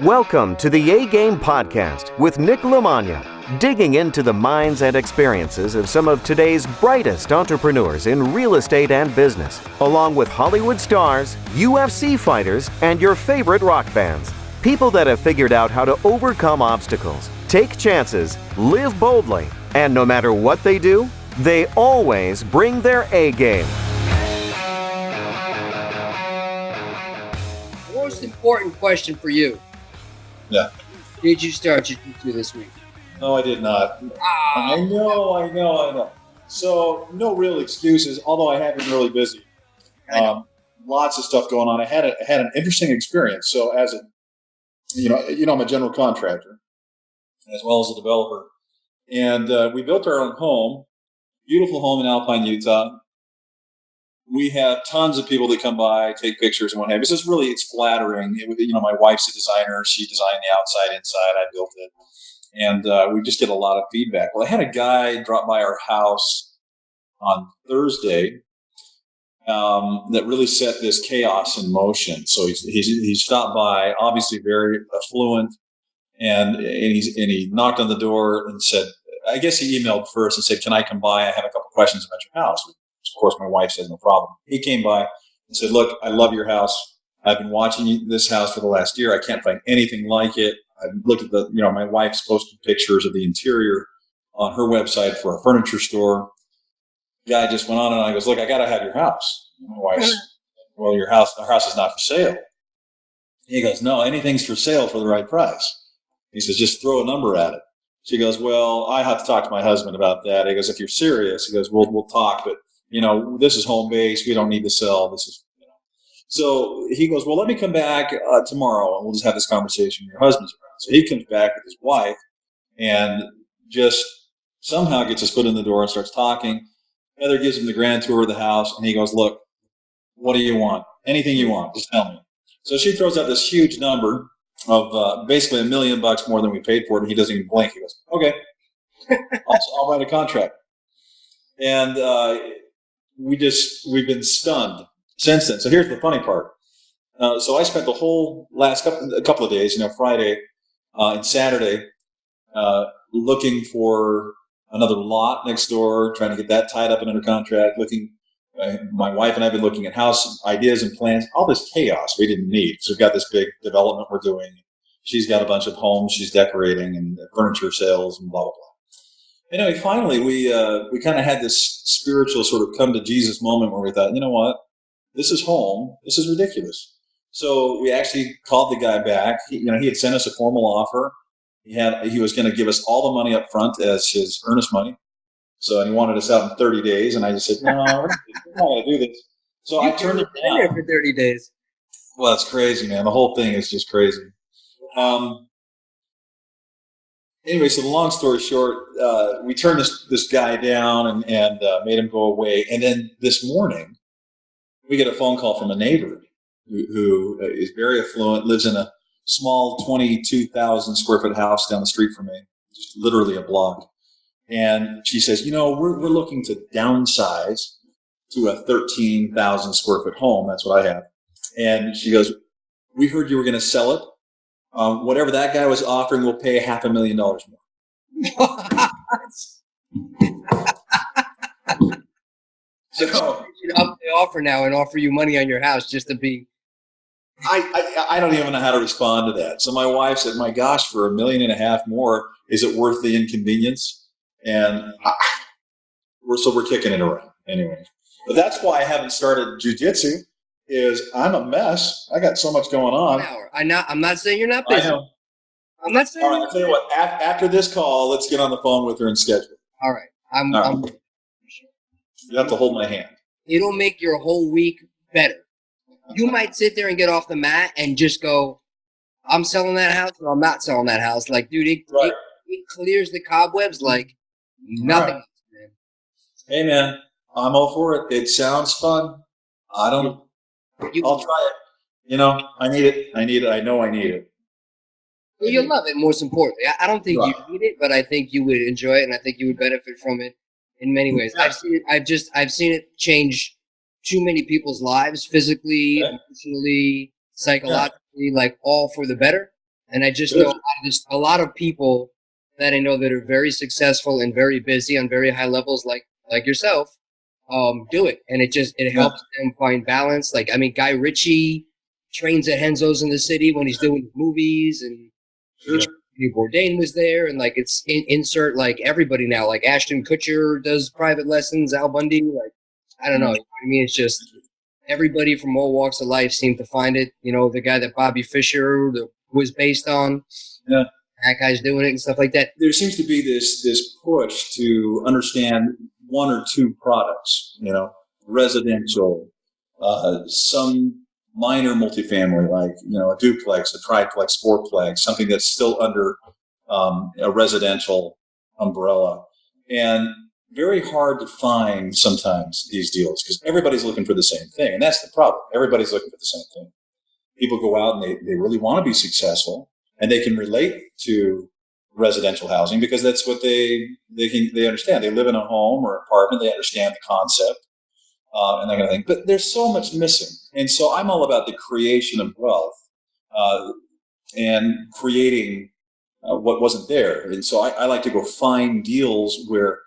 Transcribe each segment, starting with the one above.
Welcome to the A-Game Podcast with Nick LaMagna, digging into the minds and experiences of some of today's brightest entrepreneurs in real estate and business, along with Hollywood stars, UFC fighters, and your favorite rock bands. People that have figured out how to overcome obstacles, take chances, live boldly, and no matter what they do, they always bring their A-game. Most important question for you. Yeah. Did you start Jiu-Jitsu this week? No, I did not. I know. So no real excuses, although I have been really busy. Lots of stuff going on. I had an interesting experience. So as I'm a general contractor as well as a developer. And we built our own home, beautiful home in Alpine, Utah. We have tons of people that come by, take pictures and what have you. It's flattering. My wife's a designer. She designed the outside, inside. I built it. And we just get a lot of feedback. Well, I had a guy drop by our house on Thursday that really set this chaos in motion. So he stopped by, obviously very affluent, and he knocked on the door and said, I guess he emailed first and said, "Can I come by? I have a couple questions about your house." Of course, my wife said, "No problem." He came by and said, "Look, I love your house. I've been watching this house for the last year. I can't find anything like it. I looked at my wife's posted pictures of the interior on her website for a furniture store." The guy just went on and I goes, "Look, I got to have your house." My wife's, "Well, our house is not for sale." He goes, "No, anything's for sale for the right price." He says, "Just throw a number at it." She goes, "Well, I have to talk to my husband about that." He goes, "If you're serious," he goes, we'll talk, but this is home base. We don't need to sell. This is, So he goes, "Well, let me come back tomorrow and we'll just have this conversation. Your husband's around." So he comes back with his wife and just somehow gets his foot in the door and starts talking. Heather gives him the grand tour of the house and he goes, "Look, what do you want? Anything you want, just tell me." So she throws out this huge number of basically $1 million more than we paid for it. And he doesn't even blink. He goes, "Okay, I'll write a contract." And we've been stunned since then. So here's the funny part. So I spent the whole last couple of days, Friday and Saturday, looking for another lot next door, trying to get that tied up and under contract. My wife and I have been looking at house ideas and plans, all this chaos we didn't need. So we've got this big development we're doing. She's got a bunch of homes she's decorating and furniture sales and blah, blah, blah. Anyway, finally, we kind of had this spiritual sort of come to Jesus moment where we thought, you know what? This is home. This is ridiculous. So we actually called the guy back. He had sent us a formal offer. He was going to give us all the money up front as his earnest money. So, and he wanted us out in 30 days. And I just said, "No, we're not going to do this." So I turned it down. There for 30 days. Well, it's crazy, man. The whole thing is just crazy. Anyway, so the long story short, we turned this guy down and made him go away. And then this morning, we get a phone call from a neighbor who is very affluent, lives in a small 22,000 square foot house down the street from me, just literally a block. And she says, we're looking to downsize to a 13,000 square foot home. That's what I have. And she goes, "We heard you were going to sell it. Whatever that guy was offering, we'll pay $500,000 more." So you should up the offer now and offer you money on your house just to be. I don't even know how to respond to that. So my wife said, "My gosh, for $1.5 million more, is it worth the inconvenience?" And we're kicking it around anyway. But that's why I haven't started jiu-jitsu. Is I'm a mess. I got so much going on. I'm not saying you're not busy. I know. I'm not saying. All right, I'll tell you what. After this call, let's get on the phone with her and schedule it. All right. You have to hold my hand. It'll make your whole week better. You might sit there and get off the mat and just go, "I'm selling that house," or "I'm not selling that house." Like, dude, it clears the cobwebs like nothing. Right. Man. Hey, man, I'm all for it. It sounds fun. I'll try it. I need it. I know I need it. Well, you'll love it, most importantly. I don't think you need it, but I think you would enjoy it, and I think you would benefit from it in many ways. Yeah. I've seen it change too many people's lives physically, emotionally, psychologically, like all for the better. And I just know a lot of people that I know that are very successful and very busy on very high levels, like yourself, do it. And it helps them find balance. Like, I mean, Guy Ritchie trains at Henzo's in the city when he's doing movies, and Bourdain was there, and like it's insert like everybody now. Like Ashton Kutcher does private lessons, Al Bundy. Like, I don't know. You know what I mean, it's just everybody from all walks of life seemed to find it. You know, the guy that Bobby Fischer was based on. Yeah. That guy's doing it and stuff like that. There seems to be this push to understand one or two products, you know, residential, some minor multifamily, like, you know, a duplex, a triplex, fourplex, something that's still under a residential umbrella. And very hard to find sometimes these deals because everybody's looking for the same thing. And that's the problem. Everybody's looking for the same thing. People go out and they really want to be successful, and they can relate to residential housing because that's what they understand. They live in a home or apartment. They understand the concept and that kind of thing. But there's so much missing. And so I'm all about the creation of wealth and creating what wasn't there. And so I like to go find deals where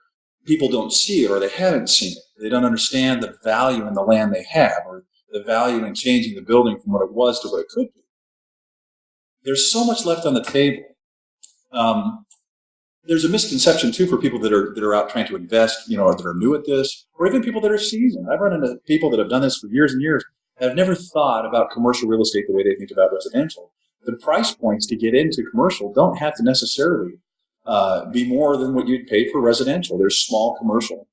people don't see it or they haven't seen it. They don't understand the value in the land they have or the value in changing the building from what it was to what it could be. There's so much left on the table. There's a misconception too for people that are out trying to invest, you know, or that are new at this, or even people that are seasoned. I've run into people that have done this for years and years and have never thought about commercial real estate the way they think about residential. The price points to get into commercial don't have to necessarily be more than what you'd pay for residential. There's small commercial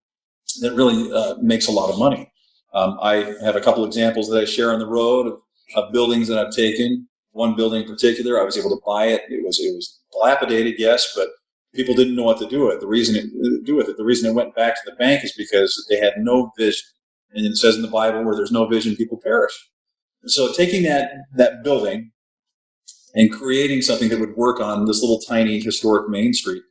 that really makes a lot of money. I have a couple examples that I share on the road of buildings that I've taken. One building in particular, I was able to buy it. It was dilapidated, yes, but people didn't know what to do with it. The reason it went back to the bank is because they had no vision. And it says in the Bible, where there's no vision, people perish. And so taking that building and creating something that would work on this little tiny historic Main Street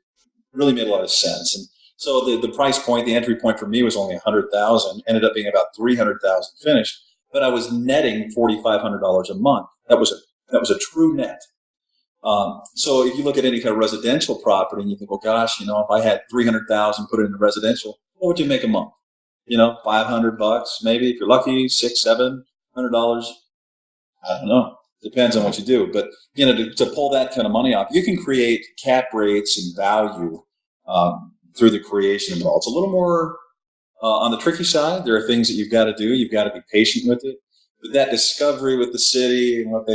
really made a lot of sense. And so the price point, the entry point for me was only $100,000, ended up being about $300,000 finished, but I was netting $4,500 a month. That was a true net. So if you look at any kind of residential property and you think, well, gosh, you know, if I had $300,000 put it into residential, what would you make a month? You know, $500 maybe, if you're lucky, $600-$700. I don't know. Depends on what you do. But, you know, to pull that kind of money off, you can create cap rates and value through the creation of it all. It's a little more on the tricky side. There are things that you've got to do. You've got to be patient with it. But that discovery with the city and what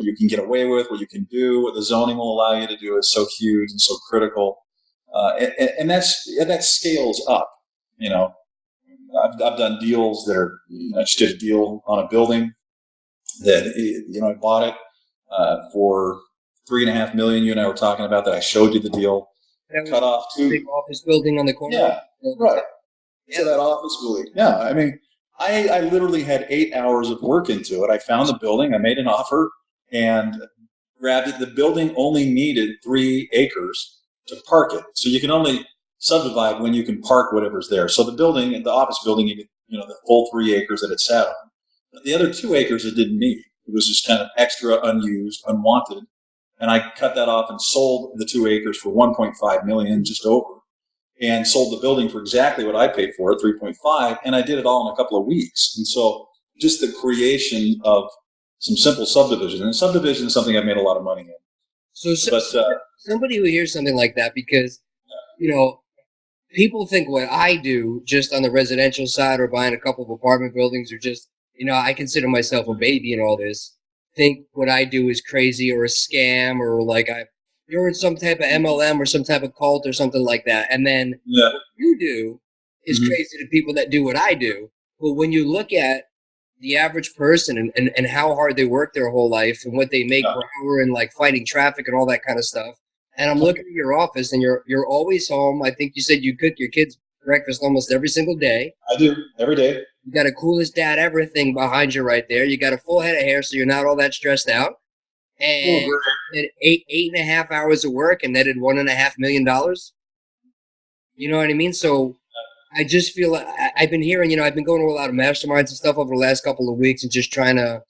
you can get away with, what you can do, what the zoning will allow you to do is so huge and so critical. And that scales up. You know, I've done deals that are, I just did a deal on a building that, you know, I bought it for $3.5 million. You and I were talking about that. I showed you the deal. Cut off two big office building on the corner. Yeah, right. So that office building. Yeah, I mean, I literally had 8 hours of work into it. I found the building. I made an offer and grabbed it. The building only needed 3 acres to park it. So you can only subdivide when you can park whatever's there. So the office building needed, you know, the full 3 acres that it sat on. But the other 2 acres it didn't need. It was just kind of extra, unused, unwanted. And I cut that off and sold the 2 acres for $1.5 million, just over. And sold the building for exactly what I paid for it, $3.5, and I did it all in a couple of weeks. And so just the creation of some simple subdivision. And subdivision is something I've made a lot of money in. So somebody who hears something like that, because, you know, people think what I do just on the residential side or buying a couple of apartment buildings or just, you know, I consider myself a baby in all this, think what I do is crazy or a scam or like you're in some type of MLM or some type of cult or something like that. And then what you do is crazy to people that do what I do. But when you look at the average person and how hard they work their whole life and what they make per hour and like fighting traffic and all that kind of stuff. And I'm looking at your office and you're always home. I think you said you cook your kids breakfast almost every single day. I do, every day. You got a coolest dad ever thing behind you right there. You got a full head of hair so you're not all that stressed out. And did 8.5 hours of work and netted $1.5 million. You know what I mean? So I just feel I've been hearing, you know, I've been going to a lot of masterminds and stuff over the last couple of weeks and just trying to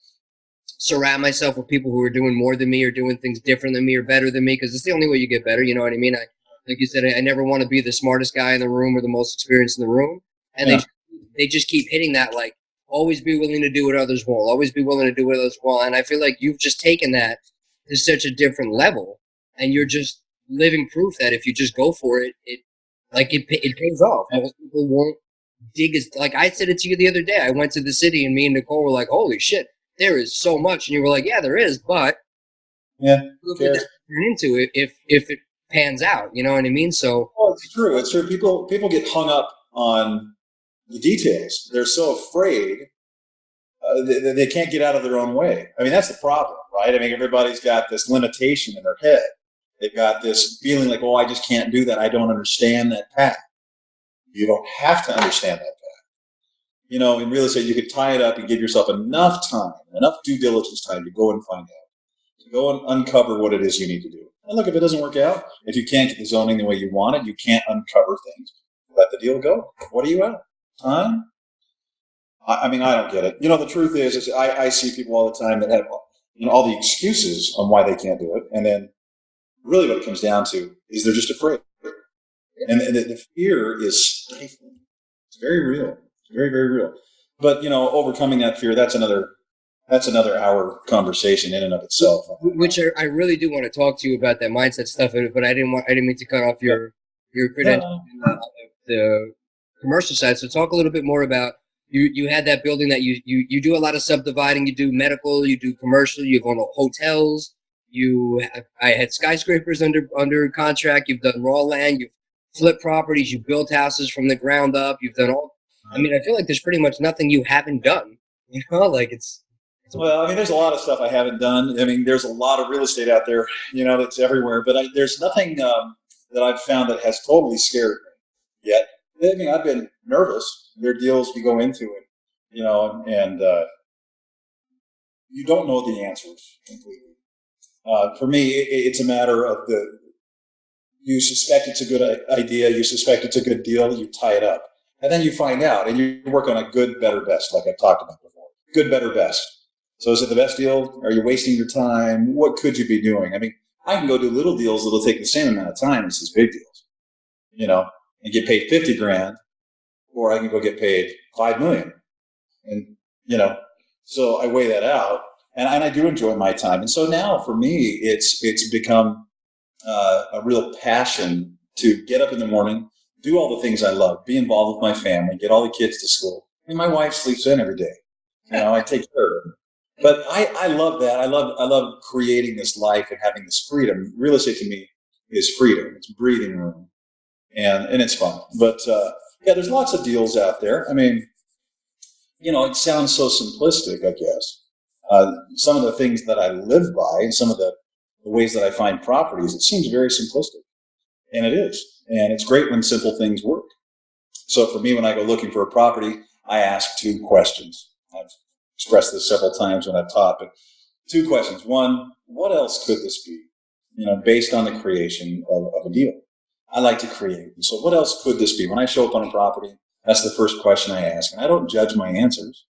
surround myself with people who are doing more than me or doing things different than me or better than me, because it's the only way you get better. You know what I mean? Like you said, I never want to be the smartest guy in the room or the most experienced in the room. And they just keep hitting that, like, always be willing to do what others won't. Always be willing to do what others won't. And I feel like you've just taken that to such a different level, and you're just living proof that if you just go for it, it pays off. Most people won't dig as, like I said it to you the other day. I went to the city and me and Nicole were like, holy shit, there is so much. And you were like, yeah, there is, but look at that turn into it if it pans out. You know what I mean? So it's true. It's true. People get hung up on the details. They're so afraid they can't get out of their own way. I mean, that's the problem, right? I mean, everybody's got this limitation in their head. They've got this feeling like, oh, I just can't do that. I don't understand that path. You don't have to understand that path. You know, in real estate, you could tie it up and give yourself enough time, enough due diligence time to go and find out, to go and uncover what it is you need to do. And look, if it doesn't work out, if you can't get the zoning the way you want it, you can't uncover things. Let the deal go. What are you at? Time? I mean, I don't get it. You know, the truth is I see people all the time that have, you know, all the excuses on why they can't do it. And then really what it comes down to is they're just afraid. And the fear is stifling. It's very real. It's very, very real. But, you know, overcoming that fear, that's another hour conversation in and of itself. Which I really do want to talk to you about that mindset stuff, but I didn't mean to cut off your credentials on the commercial side. So talk a little bit more about, you had that building that you do a lot of subdividing. You do medical, you do commercial, you've owned hotels, I had skyscrapers under contract. You've done raw land, you've flipped properties, you built houses from the ground up. You've done all. I mean, I feel like there's pretty much nothing you haven't done. You know, like it's. Well, I mean, there's a lot of stuff I haven't done. I mean, there's a lot of real estate out there, you know, that's everywhere. But there's nothing that I've found that has totally scared me yet. I mean, I've been nervous. There are deals you go into, and you know, and you don't know the answers completely. For me, it's a matter of you suspect it's a good idea, you suspect it's a good deal, you tie it up, and then you find out, and you work on a good, better, best, like I've talked about before. Good, better, best. So is it the best deal? Are you wasting your time? What could you be doing? I mean, I can go do little deals that'll take the same amount of time as these big deals, you know, and get paid $50,000, or I can go get paid $5 million. And, you know, so I weigh that out, and I do enjoy my time. And so now for me, it's become a real passion to get up in the morning, do all the things I love, be involved with my family, get all the kids to school. I mean, my wife sleeps in every day. You know, I take care of her. But I love that. I love creating this life and having this freedom. Real estate to me is freedom. It's breathing room. And it's fun. But, yeah, there's lots of deals out there. I mean, you know, it sounds so simplistic, I guess. Some of the things that I live by and some of the ways that I find properties, it seems very simplistic. And it is. And it's great when simple things work. So for me, when I go looking for a property, I ask 2 questions. I've expressed this several times when I've taught, but 2 questions. One, what else could this be? You know, based on the creation of a deal. I like to create. And so what else could this be? When I show up on a property, that's the first question I ask. And I don't judge my answers.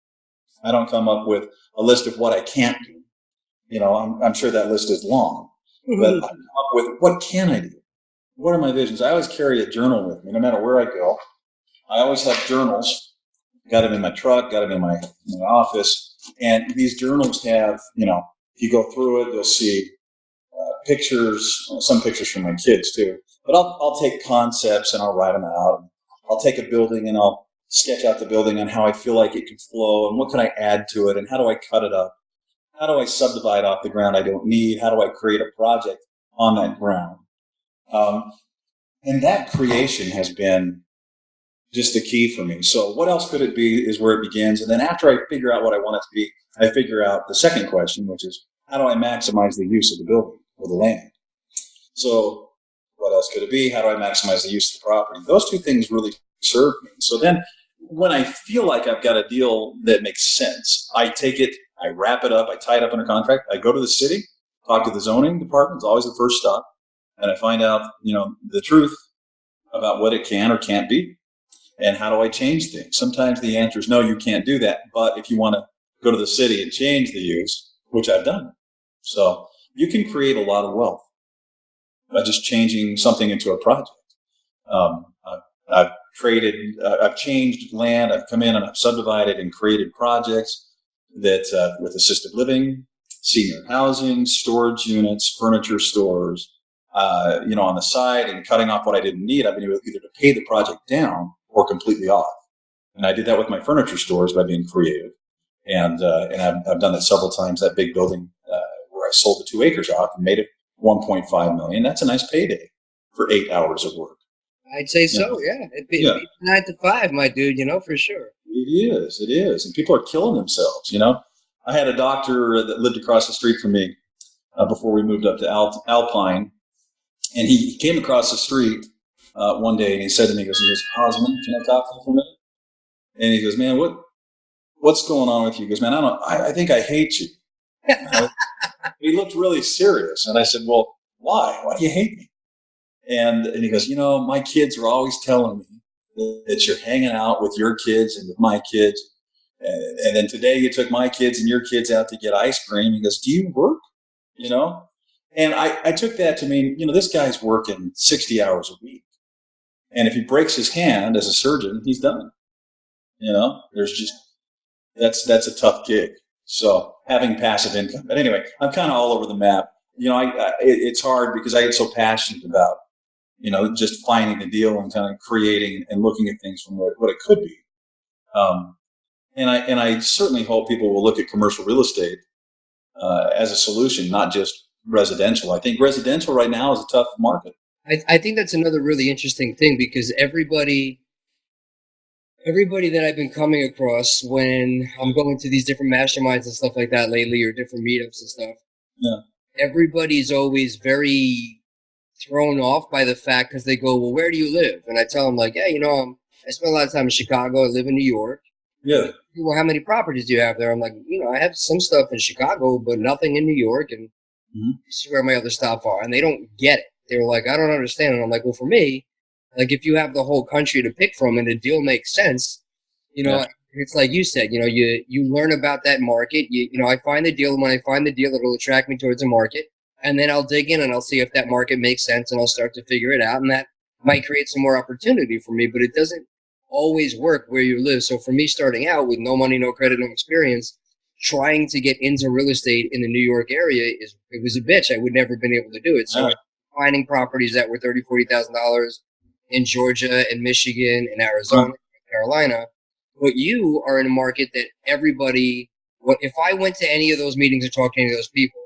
I don't come up with a list of what I can't do. You know, I'm sure that list is long. But I come up with, what can I do? What are my visions? I always carry a journal with me, no matter where I go. I always have journals. Got them in my truck, got them in my office. And these journals have, you know, if you go through it, you'll see pictures, some pictures from my kids too. But I'll take concepts and I'll write them out. I'll take a building and I'll sketch out the building and how I feel like it could flow and what can I add to it and how do I cut it up? How do I subdivide off the ground I don't need? How do I create a project on that ground? And that creation has been just the key for me. So what else could it be is where it begins. And then after I figure out what I want it to be, I figure out the second question, which is how do I maximize the use of the building or the land? So what else could it be? How do I maximize the use of the property? Those 2 things really serve me. So then when I feel like I've got a deal that makes sense, I take it, I wrap it up, I tie it up under contract, I go to the city, talk to the zoning department, it's always the first stop, and I find out, you know, the truth about what it can or can't be. And how do I change things? Sometimes the answer is no, you can't do that. But if you want to go to the city and change the use, which I've done. So you can create a lot of wealth by just changing something into a project. I've I've changed land. I've come in and I've subdivided and created projects that with assisted living, senior housing, storage units, furniture stores, on the side, and cutting off what I didn't need. I've been able either to pay the project down or completely off. And I did that with my furniture stores by being creative. And I've done that several times. That big building where I sold the 2 acres off and made it $1.5 million. That's a nice payday for 8 hours of work. I'd say so, yeah. It'd be 9 to 5, my dude, for sure. It is. And people are killing themselves, I had a doctor that lived across the street from me before we moved up to Alpine. And he came across the street one day and he said to me, he goes, Osmond, can I talk to you for a minute? And he goes, man, what's going on with you? He goes, man, I think I hate you. He looked really serious. And I said, well, why? Why do you hate me? And he goes, my kids are always telling me that you're hanging out with your kids and with my kids. And then today you took my kids and your kids out to get ice cream. He goes, do you work? And I took that to mean, this guy's working 60 hours a week. And if he breaks his hand as a surgeon, he's done. That's a tough gig. So having passive income. But anyway, I'm kind of all over the map. It's hard because I get so passionate about, just finding the deal and kind of creating and looking at things from what it could be. And I certainly hope people will look at commercial real estate as a solution, not just residential. I think residential right now is a tough market. I think that's another really interesting thing because everybody that I've been coming across when I'm going to these different masterminds and stuff like that lately, or different meetups and stuff, everybody's always very thrown off by the fact because they go, well, where do you live? And I tell them like, I spend a lot of time in Chicago. I live in New York. Yeah. Well, how many properties do you have there? I'm like, I have some stuff in Chicago, but nothing in New York. And this is where my other stuff are. And they don't get it. They're like, I don't understand. And I'm like, well, for me, like if you have the whole country to pick from and the deal makes sense, it's like you said, you learn about that market. I find the deal. When I find the deal, it'll attract me towards a market. And then I'll dig in and I'll see if that market makes sense and I'll start to figure it out. And that might create some more opportunity for me, but it doesn't always work where you live. So for me, starting out with no money, no credit, no experience, trying to get into real estate in the New York area it was a bitch. I would never have been able to do it. So finding properties that were $30,000, $40,000 in Georgia and Michigan and Arizona, North Carolina. But you are in a market that if I went to any of those meetings and talked to any of those people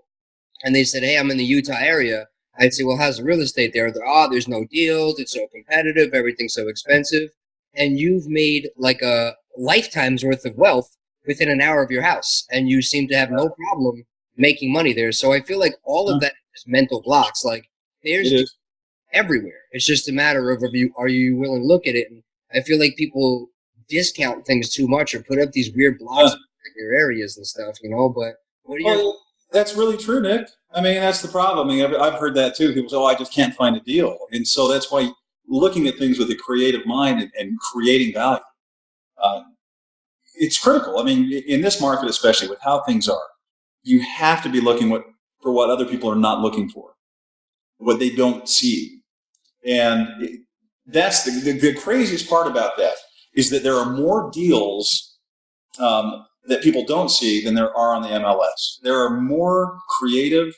and they said, hey, I'm in the Utah area, I'd say, well, how's the real estate there? There's no deals. It's so competitive. Everything's so expensive. And you've made like a lifetime's worth of wealth within an hour of your house. And you seem to have no problem making money there. So I feel like all of that is mental blocks. Like there's everywhere. It's just a matter of are you willing to look at it? And I feel like people discount things too much or put up these weird blocks in your areas and stuff, but what do you... That's really true, Nick. I mean, that's the problem. I mean, I've heard that too. People say, I just can't find a deal. And so that's why looking at things with a creative mind and creating value, it's critical. I mean, in this market, especially with how things are, you have to be looking for what other people are not looking for, what they don't see. And that's the craziest part about that is that there are more deals that people don't see than there are on the MLS. There are more creative,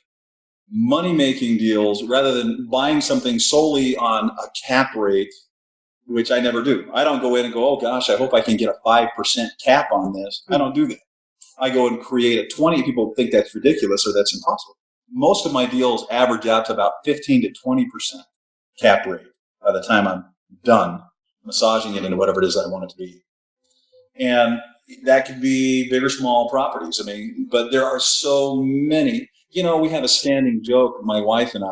money-making deals rather than buying something solely on a cap rate, which I never do. I don't go in and go, oh gosh, I hope I can get a 5% cap on this. I don't do that. I go and create a 20. People think that's ridiculous or that's impossible. Most of my deals average out to about 15 to 20% cap rate by the time I'm done massaging it into whatever it is I want it to be. And that could be big or small properties. I mean, but there are so many. We have a standing joke, my wife and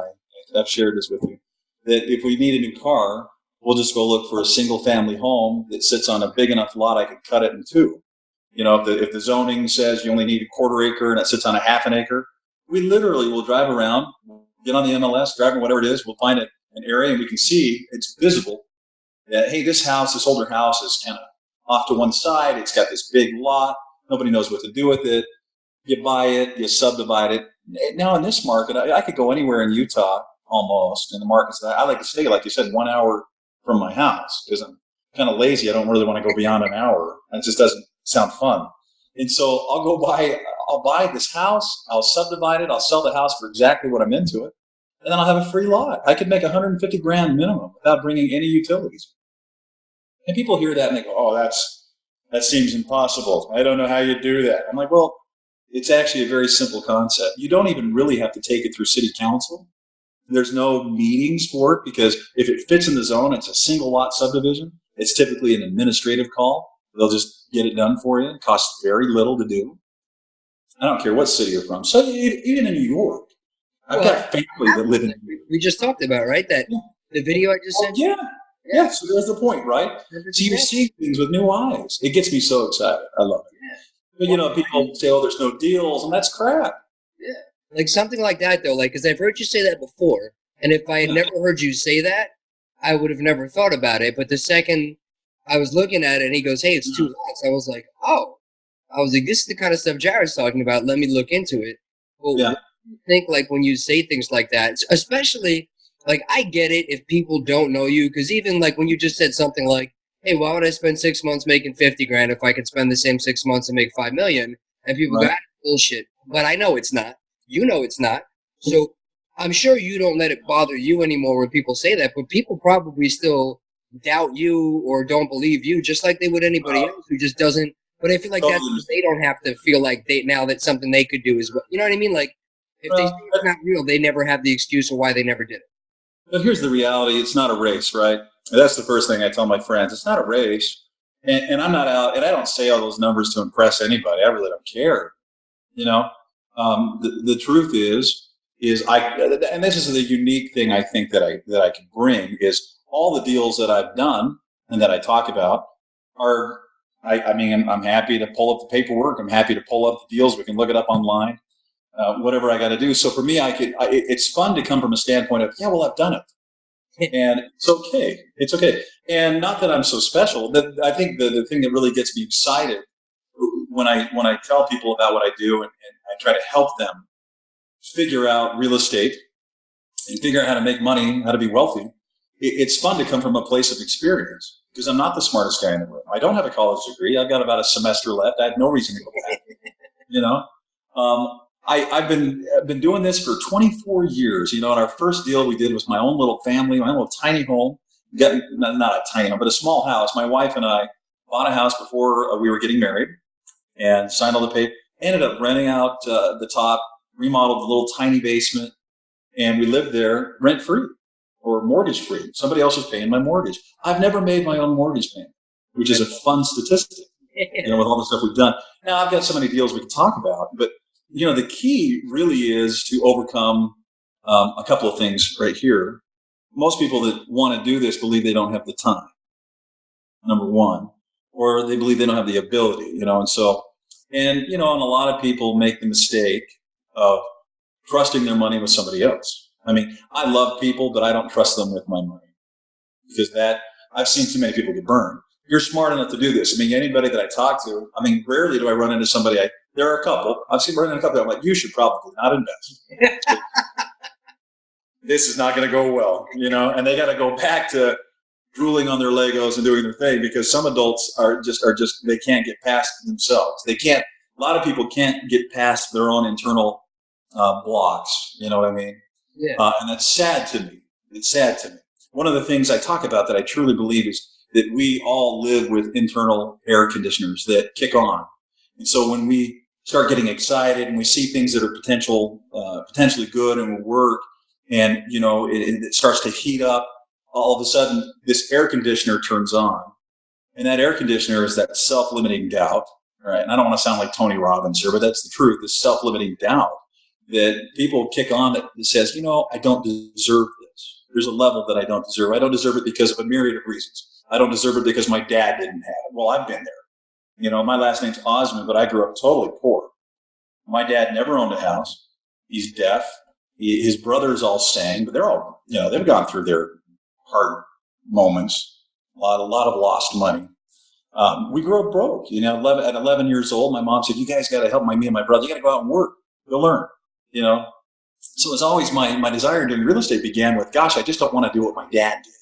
I've shared this with you, that if we need a new car, we'll just go look for a single-family home that sits on a big enough lot I could cut it in two. If the zoning says you only need a quarter acre and it sits on a half an acre, we literally will drive around, get on the MLS, drive whatever it is, we'll find an area and we can see it's visible that, hey, this older house is kind of off to one side. It's got this big lot. Nobody knows what to do with it. You buy it, you subdivide it. Now in this market, I could go anywhere in Utah almost in the markets that I like to stay, like you said, 1 hour from my house because I'm kind of lazy. I don't really want to go beyond an hour. It just doesn't sound fun. And so I'll buy this house, I'll subdivide it, I'll sell the house for exactly what I'm into it, and then I'll have a free lot. I could make $150,000 minimum without bringing any utilities. And people hear that and they go, oh, that seems impossible. I don't know how you do that. I'm like, well, it's actually a very simple concept. You don't even really have to take it through city council. There's no meetings for it because if it fits in the zone, it's a single lot subdivision. It's typically an administrative call. They'll just get it done for you. It costs very little to do. I don't care what city you're from. So even in New York, I've got family that live in New York. We just talked about, right? The video I just sent you? Yeah, so there's the point, right? So you're seeing things with new eyes. It gets me so excited. I love it. Yeah. But, people say, oh, there's no deals, and that's crap. Yeah. Like something like that, though, because I've heard you say that before, and if I had never heard you say that, I would have never thought about it. But the second I was looking at it, and he goes, hey, it's 2 lots, I was like, oh. I was like, this is the kind of stuff Jared's talking about. Let me look into it. Well, what do you think, when you say things like that, especially... I get it if people don't know you, because even, when you just said something like, hey, why would I spend 6 months making $50,000 if I could spend the same 6 months and make $5 million? And people go, bullshit. But I know it's not. You know it's not. So I'm sure you don't let it bother you anymore when people say that, but people probably still doubt you or don't believe you, just like they would anybody else who just doesn't. But I feel like that's they don't have to feel like now that something they could do is, you know what I mean? If they say it's not real, they never have the excuse of why they never did it. But here's the reality. It's not a race, right? That's the first thing I tell my friends. It's not a race. And I'm not out, and I don't say all those numbers to impress anybody. I really don't care. The truth is and this is the unique thing I think that I can bring is all the deals that I've done and that I talk about are, I'm happy to pull up the paperwork. I'm happy to pull up the deals. We can look it up online. Whatever I got to do. So for me, it's fun to come from a standpoint of, I've done it. And it's okay. It's okay. And not that I'm so special. I think the thing that really gets me excited when I tell people about what I do and I try to help them figure out real estate and figure out how to make money, how to be wealthy, it's fun to come from a place of experience because I'm not the smartest guy in the room. I don't have a college degree. I've got about a semester left. I have no reason to go back. I've been doing this for 24 years. And our first deal we did was my own little family, my own little tiny home. Not a tiny home, but a small house. My wife and I bought a house before we were getting married and signed all the paper. Ended up renting out the top, remodeled the little tiny basement, and we lived there rent-free or mortgage-free. Somebody else was paying my mortgage. I've never made my own mortgage payment, which is a fun statistic, with all the stuff we've done. Now, I've got so many deals we can talk about, but the key really is to overcome a couple of things right here. Most people that want to do this believe they don't have the time, number one, or they believe they don't have the ability, and a lot of people make the mistake of trusting their money with somebody else. I love people, but I don't trust them with my money because I've seen too many people get burned. You're smart enough to do this. Anybody that I talk to, rarely do I run into somebody there are a couple. I've seen running a couple. I'm like, you should probably not invest. This is not going to go well, and they got to go back to drooling on their Legos and doing their thing because some adults are just they can't get past themselves. They can't. A lot of people can't get past their own internal blocks. You know what I mean? Yeah. And that's sad to me. It's sad to me. One of the things I talk about that I truly believe is that we all live with internal air conditioners that kick on. And so when we start getting excited and we see things that are potentially good and will work, and it starts to heat up, all of a sudden this air conditioner turns on, and that air conditioner is that self-limiting doubt, right? And I don't want to sound like Tony Robbins here, but that's the truth. This self-limiting doubt that people kick on that says, I don't deserve this. There's a level that I don't deserve. I don't deserve it because of a myriad of reasons. I don't deserve it because my dad didn't have it. Well, I've been there. My last name's Osmond, but I grew up totally poor. My dad never owned a house. He's deaf. His brothers all sang, but they're all, they've gone through their hard moments. A lot of lost money. We grew up broke. You know, at 11 years old, my mom said, "You guys got to help me and my brother. You got to go out and work. Go learn." You know, so it was always my desire doing real estate began with, "Gosh, I just don't want to do what my dad did,"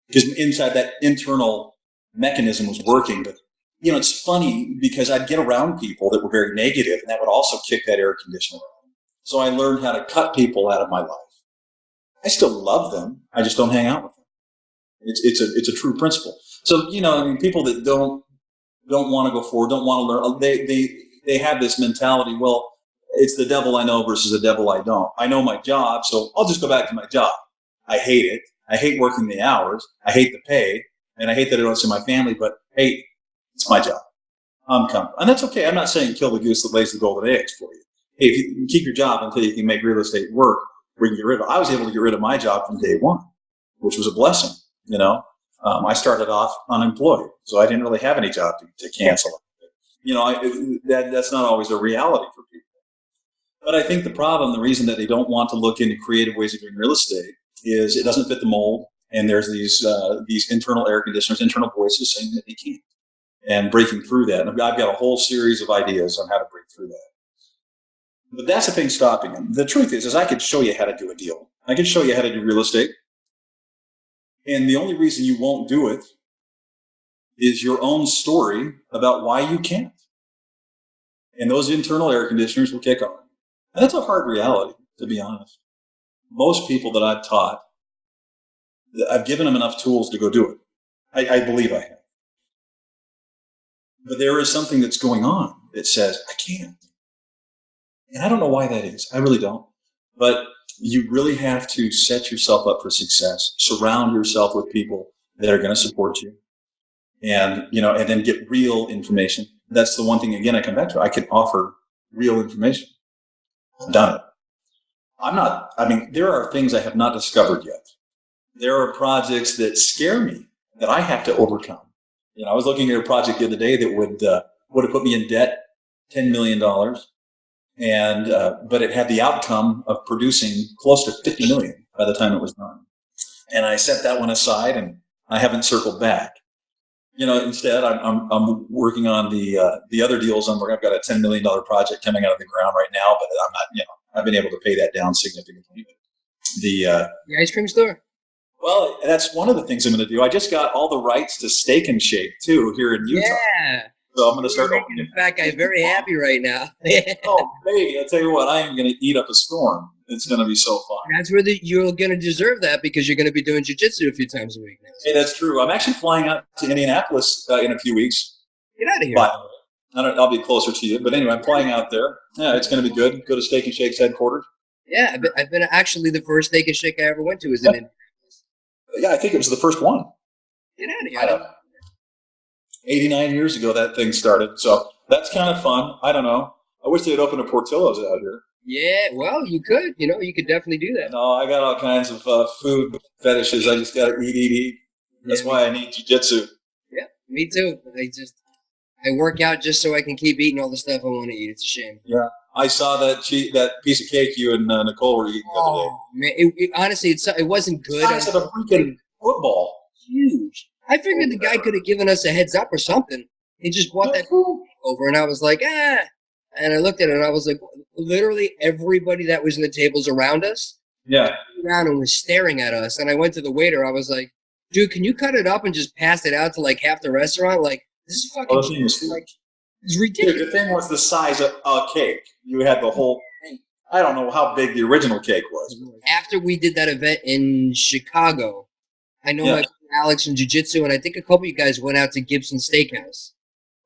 because inside that internal mechanism was working. But you know, it's funny because I'd get around people that were very negative, and that would also kick that air conditioner on. So I learned how to cut people out of my life. I still love them. I just don't hang out with them. It's a true principle. So, you know, I mean, people that don't want to go forward, don't want to learn, they have this mentality, well, it's the devil I know versus the devil I don't. I know my job, so I'll just go back to my job. I hate it. I hate working the hours. I hate the pay. And I hate that I don't see my family, but hey, it's my job. I'm coming. And that's okay. I'm not saying kill the goose that lays the golden eggs for you. Hey, if you can keep your job until you can make real estate work, where you can get rid of it. I was able to get rid of my job from day one, which was a blessing. You know, I started off unemployed, so I didn't really have any job to cancel. You know, that's not always a reality for people. But I think the reason that they don't want to look into creative ways of doing real estate is it doesn't fit the mold, and there's these internal air conditioners, internal voices saying that they can't, and breaking through that. And I've got a whole series of ideas on how to break through that. But that's the thing stopping them. The truth is I could show you how to do a deal. I could show you how to do real estate. And the only reason you won't do it is your own story about why you can't. And those internal air conditioners will kick on. And that's a hard reality, to be honest. Most people that I've taught, I've given them enough tools to go do it. I believe I have. But there is something that's going on that says, I can't. And I don't know why that is. I really don't. But you really have to set yourself up for success. Surround yourself with people that are going to support you. And, you know, and then get real information. That's the one thing, again, I come back to. I can offer real information. I've done it. There are things I have not discovered yet. There are projects that scare me that I have to overcome. You know, I was looking at a project the other day that would have put me in debt $10 million. But it had the outcome of producing close to 50 million by the time it was done. And I set that one aside, and I haven't circled back. You know, instead, I'm working on the other deals. I've got a $10 million project coming out of the ground right now, but I'm not. You know, I've been able to pay that down significantly. The ice cream store. Well, that's one of the things I'm going to do. I just got all the rights to Steak and Shake too here in Utah. Yeah. So I'm going to start making the fat guy very happy right now. Oh, baby, I'll tell you what, I am going to eat up a storm. It's going to be so fun. That's where you're going to deserve that because you're going to be doing jiu-jitsu a few times a week now. Hey, that's true. I'm actually flying out to Indianapolis in a few weeks. Get out of here. But I'll be closer to you. But anyway, I'm flying out there. Yeah, it's going to be good. Go to Steak and Shake's headquarters. Yeah, I've been actually the first Steak and Shake I ever went to was in Indianapolis. Yeah, I think it was the first one. Get out of here. I don't know. 89 years ago that thing started. So that's kind of fun. I don't know. I wish they'd open a Portillo's out here. Yeah, well, you could. You know, you could definitely do that. No, I got all kinds of food fetishes. I just got to eat. That's why I need jiu-jitsu. Yeah, me too. I work out just so I can keep eating all the stuff I want to eat. It's a shame. Yeah. I saw that piece of cake you and Nicole were eating the other day. Man, honestly, it wasn't good. The size of a freaking football. Huge. I figured the guy could have given us a heads up or something. He just brought that over, and I was like, ah. And I looked at it, and I was like, literally everybody that was in the tables around us, around and was staring at us. And I went to the waiter. I was like, dude, can you cut it up and just pass it out to like half the restaurant? Like, this is fucking it's ridiculous. Dude, the thing was the size of a cake. You had the whole thing. I don't know how big the original cake was. After we did that event in Chicago, I know my Alex from Jiu-Jitsu, and I think a couple of you guys went out to Gibsons Steakhouse.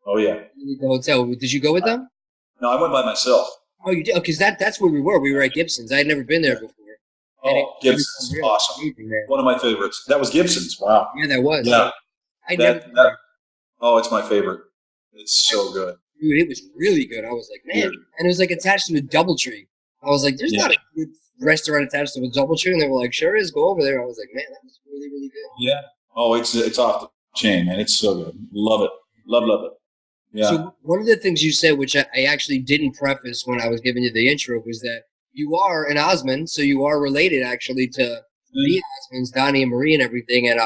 Oh, yeah. The hotel. Did you go with them? No, I went by myself. Oh, you did? Because that's where we were. We were at Gibsons. I had never been there before. Oh, Gibsons. Awesome. One of my favorites. That was Gibsons. Wow. Yeah, that was. Yeah. Oh, it's my favorite. It's so good. Dude, it was really good. I was like, man. And it was like attached to a DoubleTree. I was like, there's not a good restaurant attached to a DoubleTree. And they were like, sure is. Go over there. I was like, man, that was really, really good. Yeah. Oh, it's off the chain, man. It's so good. Love it. Love it. Yeah. So one of the things you said, which I actually didn't preface when I was giving you the intro, was that you are an Osmond, so you are related actually to the Osmonds, Donnie and Marie and everything. And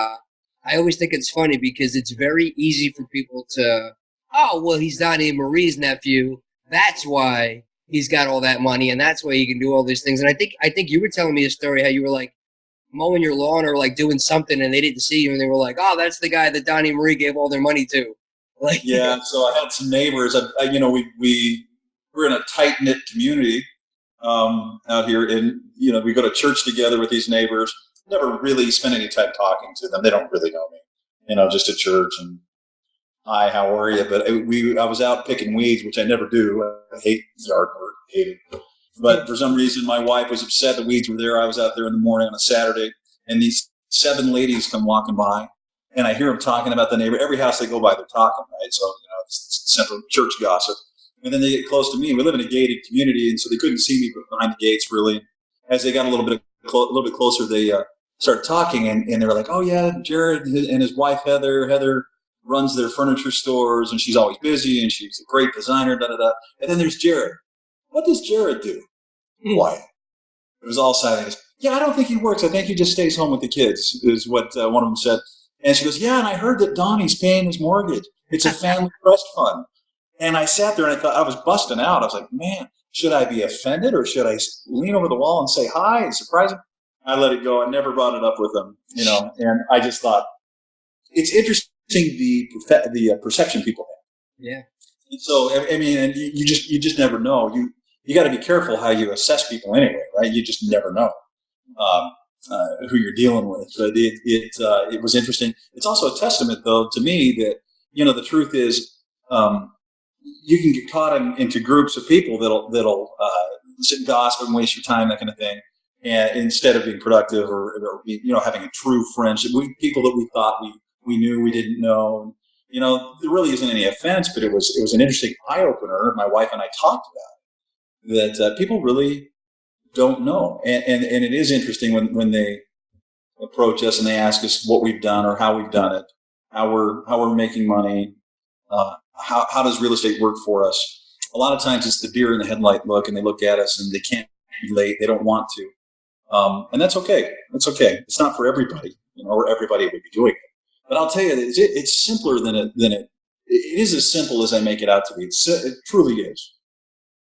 I always think it's funny because it's very easy for people to, oh, well, he's Donnie Marie's nephew. That's why he's got all that money, and that's why he can do all these things. And I think you were telling me a story how you were like mowing your lawn or like doing something, and they didn't see you, and they were like, oh, that's the guy that Donnie Marie gave all their money to. Like, yeah. So I had some neighbors. We're in a tight knit community out here, and we go to church together with these neighbors. Never really spend any time talking to them. They don't really know me, just at church and hi, how are you? But I was out picking weeds, which I never do. I hate yard work, hate it. But for some reason, my wife was upset the weeds were there. I was out there in the morning on a Saturday, and these 7 ladies come walking by, and I hear them talking about the neighbor. Every house they go by, they're talking, right? So, it's central church gossip. And then they get close to me. We live in a gated community, and so they couldn't see me behind the gates, really. As they got a little bit closer, they started talking, and they were like, oh, yeah, Jared and his wife, Heather runs their furniture stores, and she's always busy, and she's a great designer, da-da-da. And then there's Jared. What does Jared do? Quiet. It was all silent. He goes, yeah, I don't think he works. I think he just stays home with the kids, is what one of them said. And she goes, yeah, and I heard that Donnie's paying his mortgage. It's a family trust fund. And I sat there and I thought, I was busting out. I was like, man, should I be offended or should I lean over the wall and say hi and surprise him? I let it go. I never brought it up with them, and I just thought it's interesting the perception people have. Yeah. So, I mean, and you just never know. You got to be careful how you assess people anyway, right? You just never know who you're dealing with. But it was interesting. It's also a testament, though, to me that, the truth is you can get caught into groups of people that'll sit and gossip and waste your time, that kind of thing, and instead of being productive or having a true friendship. People that we thought we knew, we didn't know. There really isn't any offense, but it was an interesting eye opener. My wife and I talked about it, that people really don't know, and it is interesting when they approach us and they ask us what we've done or how we've done it, how we're making money, how does real estate work for us. A lot of times it's the deer in the headlight look, and they look at us and they can't relate, they don't want to, and that's okay. That's okay. It's not for everybody, or everybody would be doing it. But I'll tell you, it's simpler than it is as simple as I make it out to be. It truly is.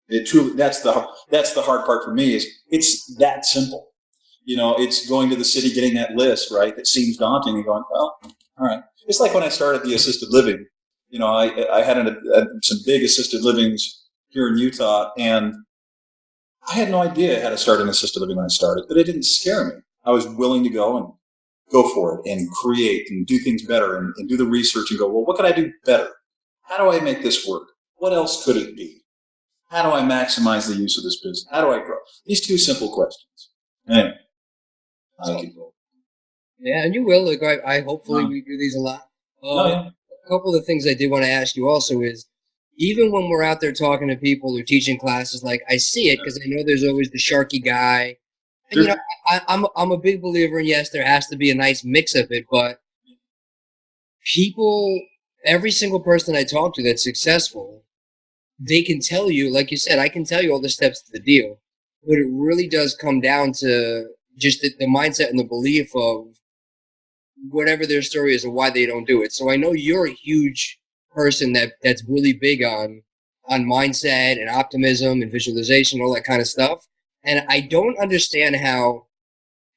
That's the hard part for me, is it's that simple. It's going to the city, getting that list, right? That seems daunting, and going, well, all right. It's like when I started the assisted living. I had some big assisted livings here in Utah, and I had no idea how to start an assisted living when I started, but it didn't scare me. I was willing to go for it and create and do things better and do the research and go, well, what could I do better? How do I make this work? What else could it be? How do I maximize the use of this business? How do I grow? These 2 simple questions. Anyway, I'll keep going. Yeah, and you will. Like, I hopefully we do these a lot. Yeah. A couple of things I did want to ask you also is, even when we're out there talking to people or teaching classes, like, I see it because I know there's always the sharky guy. And, Sure. I'm a big believer in, yes, there has to be a nice mix of it, but every single person I talk to that's successful, they can tell you, like you said, I can tell you all the steps to the deal, but it really does come down to just the mindset and the belief of whatever their story is and why they don't do it. So I know you're a huge person that's really big on mindset and optimism and visualization, all that kind of stuff. And I don't understand how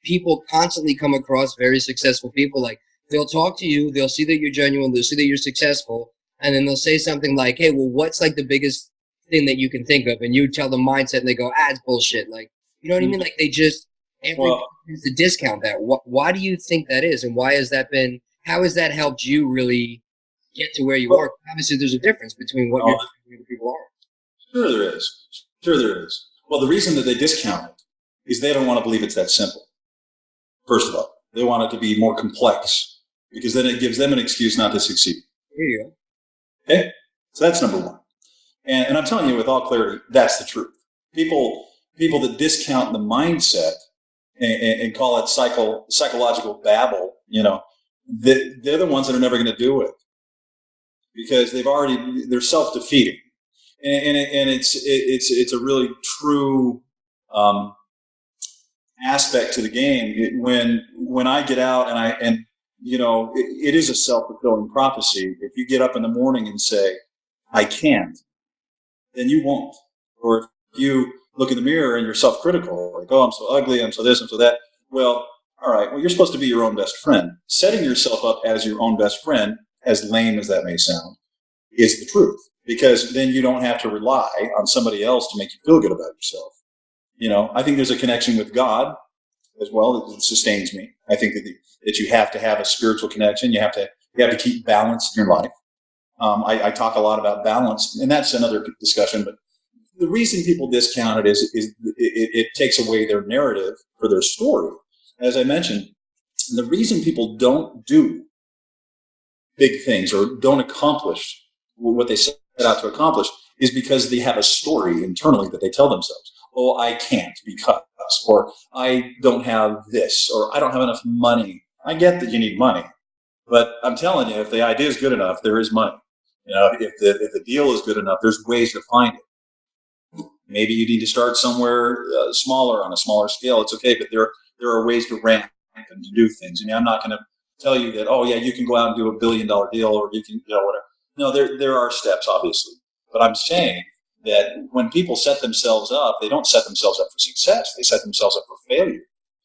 people constantly come across very successful people. Like, they'll talk to you, they'll see that you're genuine, they'll see that you're successful, and then they'll say something like, hey, well, what's like the biggest thing that you can think of? And you tell them mindset, and they go, it's bullshit. Like, you know what I mean? Like, they just, everybody has to discount that. Why do you think that is? And how has that helped you really get to where you are? Obviously, there's a difference between what you're doing and people are. Sure there is. Well, the reason that they discount it is they don't want to believe it's that simple. First of all, they want it to be more complex, because then it gives them an excuse not to succeed. There you go. Okay? So that's number one. And I'm telling you with all clarity, that's the truth. People that discount the mindset and call it psychological babble, they're the ones that are never going to do it, because they're self-defeating. And it's a really true aspect to the game. When I get out and it is a self-fulfilling prophecy. If you get up in the morning and say, I can't, then you won't. Or if you look in the mirror and you're self-critical, like, oh, I'm so ugly, I'm so this, I'm so that. Well, all right, well, you're supposed to be your own best friend. Setting yourself up as your own best friend, as lame as that may sound, is the truth. Because then you don't have to rely on somebody else to make you feel good about yourself. I think there's a connection with God as well that sustains me. I think that you have to have a spiritual connection. You have to keep balance in your life. I talk a lot about balance, and that's another discussion. But the reason people discount it is it takes away their narrative for their story. As I mentioned, the reason people don't do big things or don't accomplish what they set out to accomplish is because they have a story internally that they tell themselves. Oh, I can't because, or I don't have this, or I don't have enough money. I get that you need money, but I'm telling you, if the idea is good enough, there is money. If the deal is good enough, there's ways to find it. Maybe you need to start somewhere smaller, on a smaller scale. It's okay, but there are ways to ramp and to do things. I'm not going to tell you that, oh yeah, you can go out and do $1 billion deal, or you can, whatever. No, there are steps, obviously, but I'm saying that when people set themselves up, they don't set themselves up for success. They set themselves up for failure,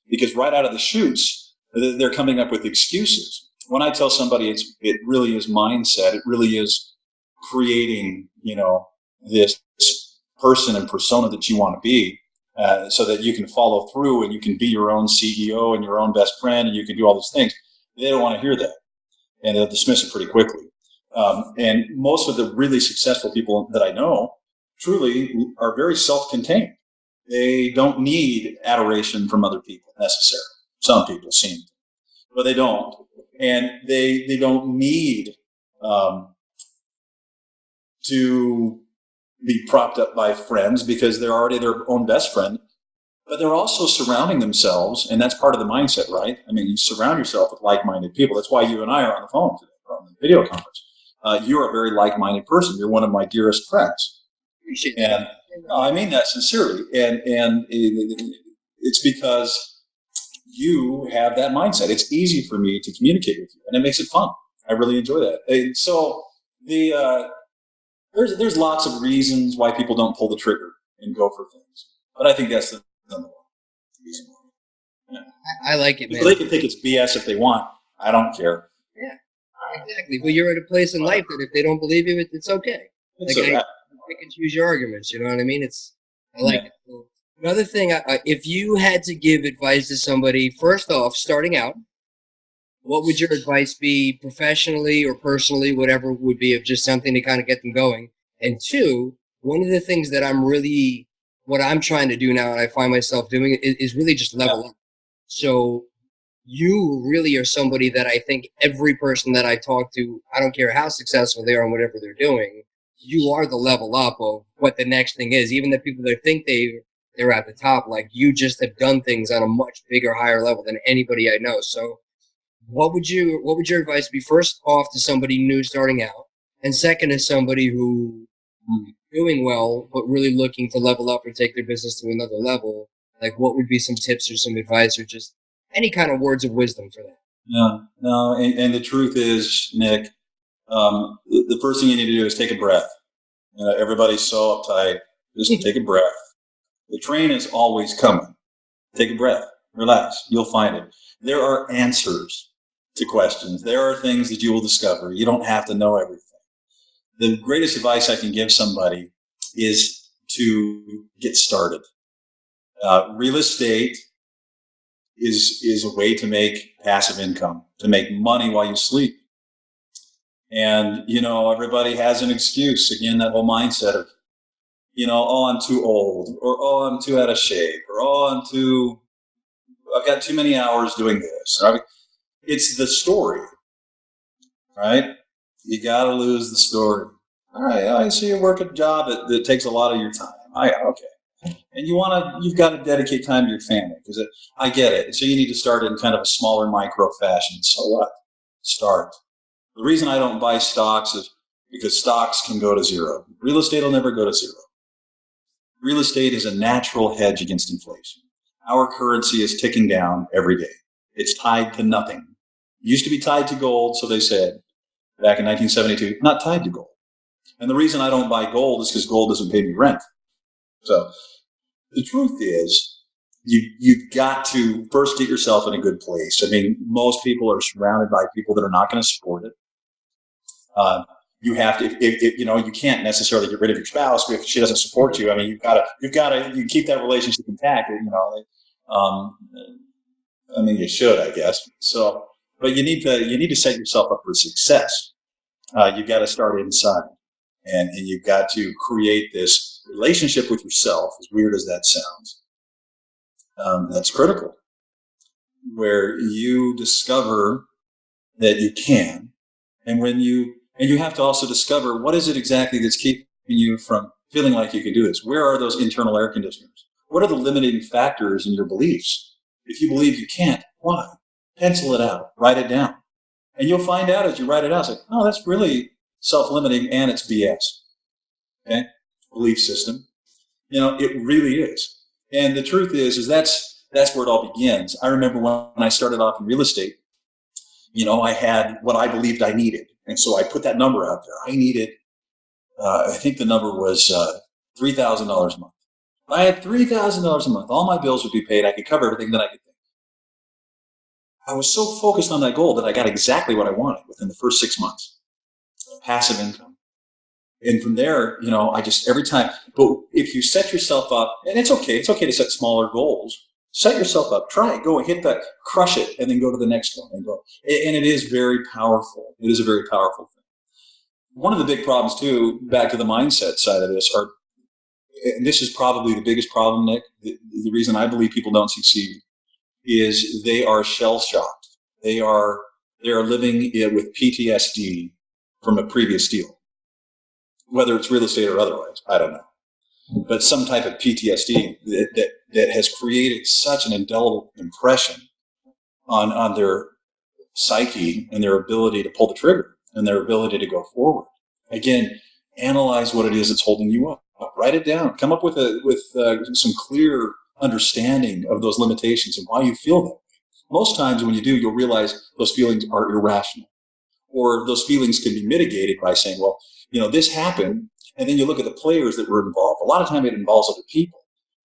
because right out of the chutes, they're coming up with excuses. When I tell somebody it really is mindset, it really is creating, this person and persona that you want to be, so that you can follow through and you can be your own CEO and your own best friend and you can do all these things. They don't want to hear that, and they'll dismiss it pretty quickly. And most of the really successful people that I know truly are very self-contained. They don't need adoration from other people necessarily. Some people seem to, but they don't. And they don't need to be propped up by friends, because they're already their own best friend. But they're also surrounding themselves, and that's part of the mindset, right? You surround yourself with like-minded people. That's why you and I are on the phone today, or on the video conference. You're a very like-minded person. You're one of my dearest friends. Appreciate that. I mean that sincerely. And it's because you have that mindset. It's easy for me to communicate with you, and it makes it fun. I really enjoy that. And so there's lots of reasons why people don't pull the trigger and go for things. But I think that's the number one reason why. Yeah. I like it, man. They can think it's BS if they want. I don't care. Yeah, exactly. Well, you're at a place in life that if they don't believe you, it's okay. I can choose your arguments. You know what I mean? I like it. So, another thing, if you had to give advice to somebody, first off, starting out, what would your advice be, professionally or personally, whatever would be, of just something to kind of get them going? And two, one of the things that what I'm trying to do now, and I find myself doing, is really just level up. So you really are somebody that I think every person that I talk to, I don't care how successful they are in whatever they're doing, you are the level up of what the next thing is. Even the people that think they're at the top, like, you just have done things on a much bigger, higher level than anybody I know. So what would your advice be, first off, to somebody new starting out, and second, is somebody who doing well but really looking to level up or take their business to another level? Like, what would be some tips or some advice or just any kind of words of wisdom for that? No, and the truth is, Nick, the first thing you need to do is take a breath. Everybody's so uptight. Just take a breath. The train is always coming. Take a breath. Relax. You'll find it. There are answers to questions. There are things that you will discover. You don't have to know everything. The greatest advice I can give somebody is to get started. Real estate is a way to make passive income, to make money while you sleep. And, everybody has an excuse. Again, that whole mindset of, oh, I'm too old, or, oh, I'm too out of shape, or, oh, I've got too many hours doing this. It's the story, right? You got to lose the story. All right, I see you work a job that takes a lot of your time. Okay. And you've got to dedicate time to your family, because I get it. So you need to start in kind of a smaller micro fashion. So what? Start. The reason I don't buy stocks is because stocks can go to zero. Real estate will never go to zero. Real estate is a natural hedge against inflation. Our currency is ticking down every day. It's tied to nothing. Used to be tied to gold, so they said, back in 1972, not tied to gold. And the reason I don't buy gold is because gold doesn't pay me rent. So the truth is, you've got to first get yourself in a good place. I mean, most people are surrounded by people that are not going to support it. You have to, if you know, you can't necessarily get rid of your spouse if she doesn't support you. I mean, you keep that relationship intact. You know, I mean, you should, I guess. So, but you need to set yourself up for success. You've got to start inside, and you've got to create this relationship with yourself. As weird as that sounds, that's critical. Where you discover that you can, and you have to also discover what is it exactly that's keeping you from feeling like you can do this. Where are those internal air conditioners? What are the limiting factors in your beliefs? If you believe you can't, why? Pencil it out. Write it down. And you'll find out as you write it out, it's like, oh, that's really self-limiting and it's BS. Okay? Belief system. You know, it really is. And the truth is that's where it all begins. I remember when I started off in real estate, you know, I had what I believed I needed. And so I put that number out there. I needed, I think the number was $3,000 a month. If I had $3,000 a month, all my bills would be paid. I could cover everything that I could think. I was so focused on that goal that I got exactly what I wanted within the first 6 months. Passive income. And from there, you know, every time, but if you set yourself up, and it's okay to set smaller goals. Set yourself up, try it, go and hit that, crush it, and then go to the next one and go. And it is very powerful. It is a very powerful thing. One of the big problems too, back to the mindset side of this, and this is probably the biggest problem, Nick, the reason I believe people don't succeed is they are shell-shocked. They are living with PTSD from a previous deal. Whether it's real estate or otherwise, I don't know. But some type of PTSD that has created such an indelible impression on their psyche and their ability to pull the trigger and their ability to go forward. Again, analyze what it is that's holding you up. Write it down. Come up with some clear understanding of those limitations and why you feel that way. Most times when you do, you'll realize those feelings are irrational. Or those feelings can be mitigated by saying, well, you know, this happened. And then you look at the players that were involved. A lot of time it involves other people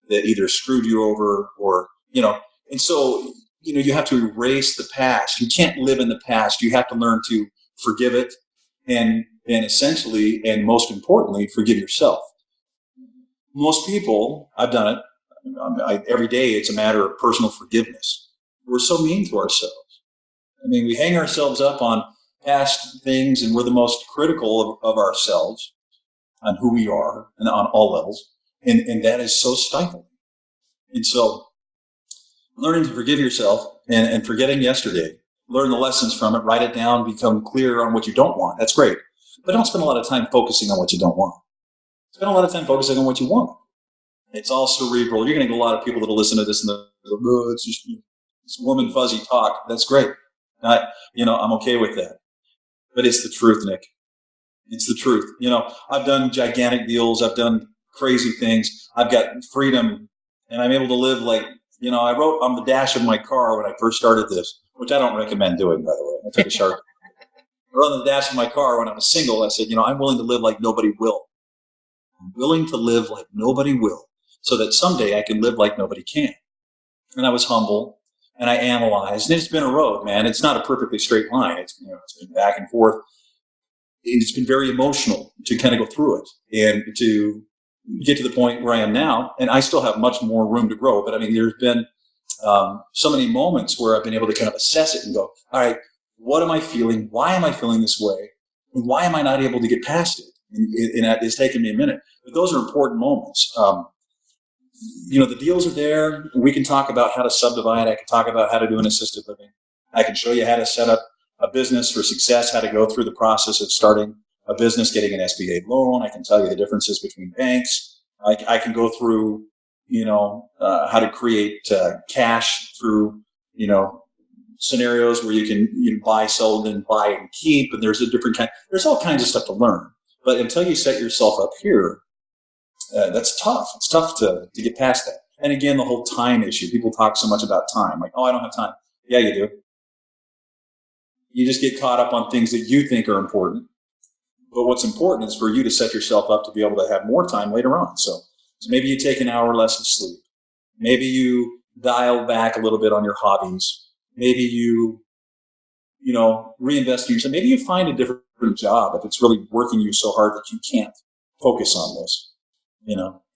that either screwed you over or, you know, and so, you know, you have to erase the past. You can't live in the past. You have to learn to forgive it and essentially, and most importantly, forgive yourself. Most people, I've done it. Every day it's a matter of personal forgiveness. We're so mean to ourselves. I mean, we hang ourselves up on past things and we're the most critical of ourselves. On who we are and on all levels. And that is so stifling. And so learning to forgive yourself and forgetting yesterday, learn the lessons from it, write it down, become clear on what you don't want. That's great. But don't spend a lot of time focusing on what you don't want. Spend a lot of time focusing on what you want. It's all cerebral. You're going to get a lot of people that will listen to this and they'll go, oh, it's just it's warm and fuzzy talk. That's great. I'm okay with that. But it's the truth, Nick. It's the truth. You know, I've done gigantic deals. I've done crazy things. I've got freedom and I'm able to live like, you know, I wrote on the dash of my car when I first started this, which I don't recommend doing, by the way. I took a sharp. I wrote on the dash of my car when I was single. I said, you know, I'm willing to live like nobody will. I'm willing to live like nobody will so that someday I can live like nobody can. And I was humble and I analyzed. And it's been a road, man. It's not a perfectly straight line. It's been back and forth. It's been very emotional to kind of go through it and to get to the point where I am now. And I still have much more room to grow. But I mean, there's been so many moments where I've been able to kind of assess it and go, all right, what am I feeling? Why am I feeling this way? And why am I not able to get past it? And it's taken me a minute. But those are important moments. You know, the deals are there. We can talk about how to subdivide. I can talk about how to do an assisted living. I can show you how to set up a business for success, how to go through the process of starting a business, getting an SBA loan. I can tell you the differences between banks. I can go through, you know, how to create cash through, you know, scenarios where you can buy, sell, and buy and keep. And there's there's all kinds of stuff to learn. But until you set yourself up here, that's tough. It's tough to get past that. And again, the whole time issue. People talk so much about time. Like, oh, I don't have time. Yeah, you do. You just get caught up on things that you think are important. But what's important is for you to set yourself up to be able to have more time later on. So maybe you take an hour less of sleep. Maybe you dial back a little bit on your hobbies. Maybe you reinvest in yourself. Maybe you find a different job if it's really working you so hard that you can't focus on this.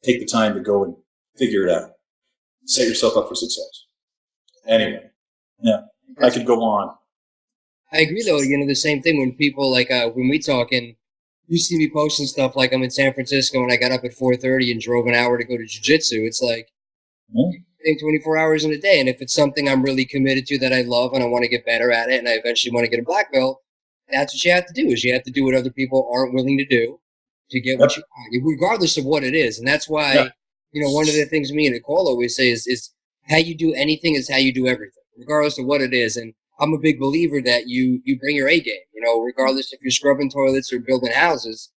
Take the time to go and figure it out. Set yourself up for success. Anyway, yeah, I could go on. I agree, though. The same thing when people, when we talk and you see me posting stuff like I'm in San Francisco and I got up at 4:30 and drove an hour to go to Jiu-Jitsu. It's like, I think 24 hours in a day. And if it's something I'm really committed to that I love and I want to get better at it and I eventually want to get a black belt, that's what you have to do, is you have to do what other people aren't willing to do to get what you want, regardless of what it is. And that's why, one of the things me and Nicole always say is how you do anything is how you do everything, regardless of what it is. And I'm a big believer that you bring your A game, regardless if you're scrubbing toilets or building houses,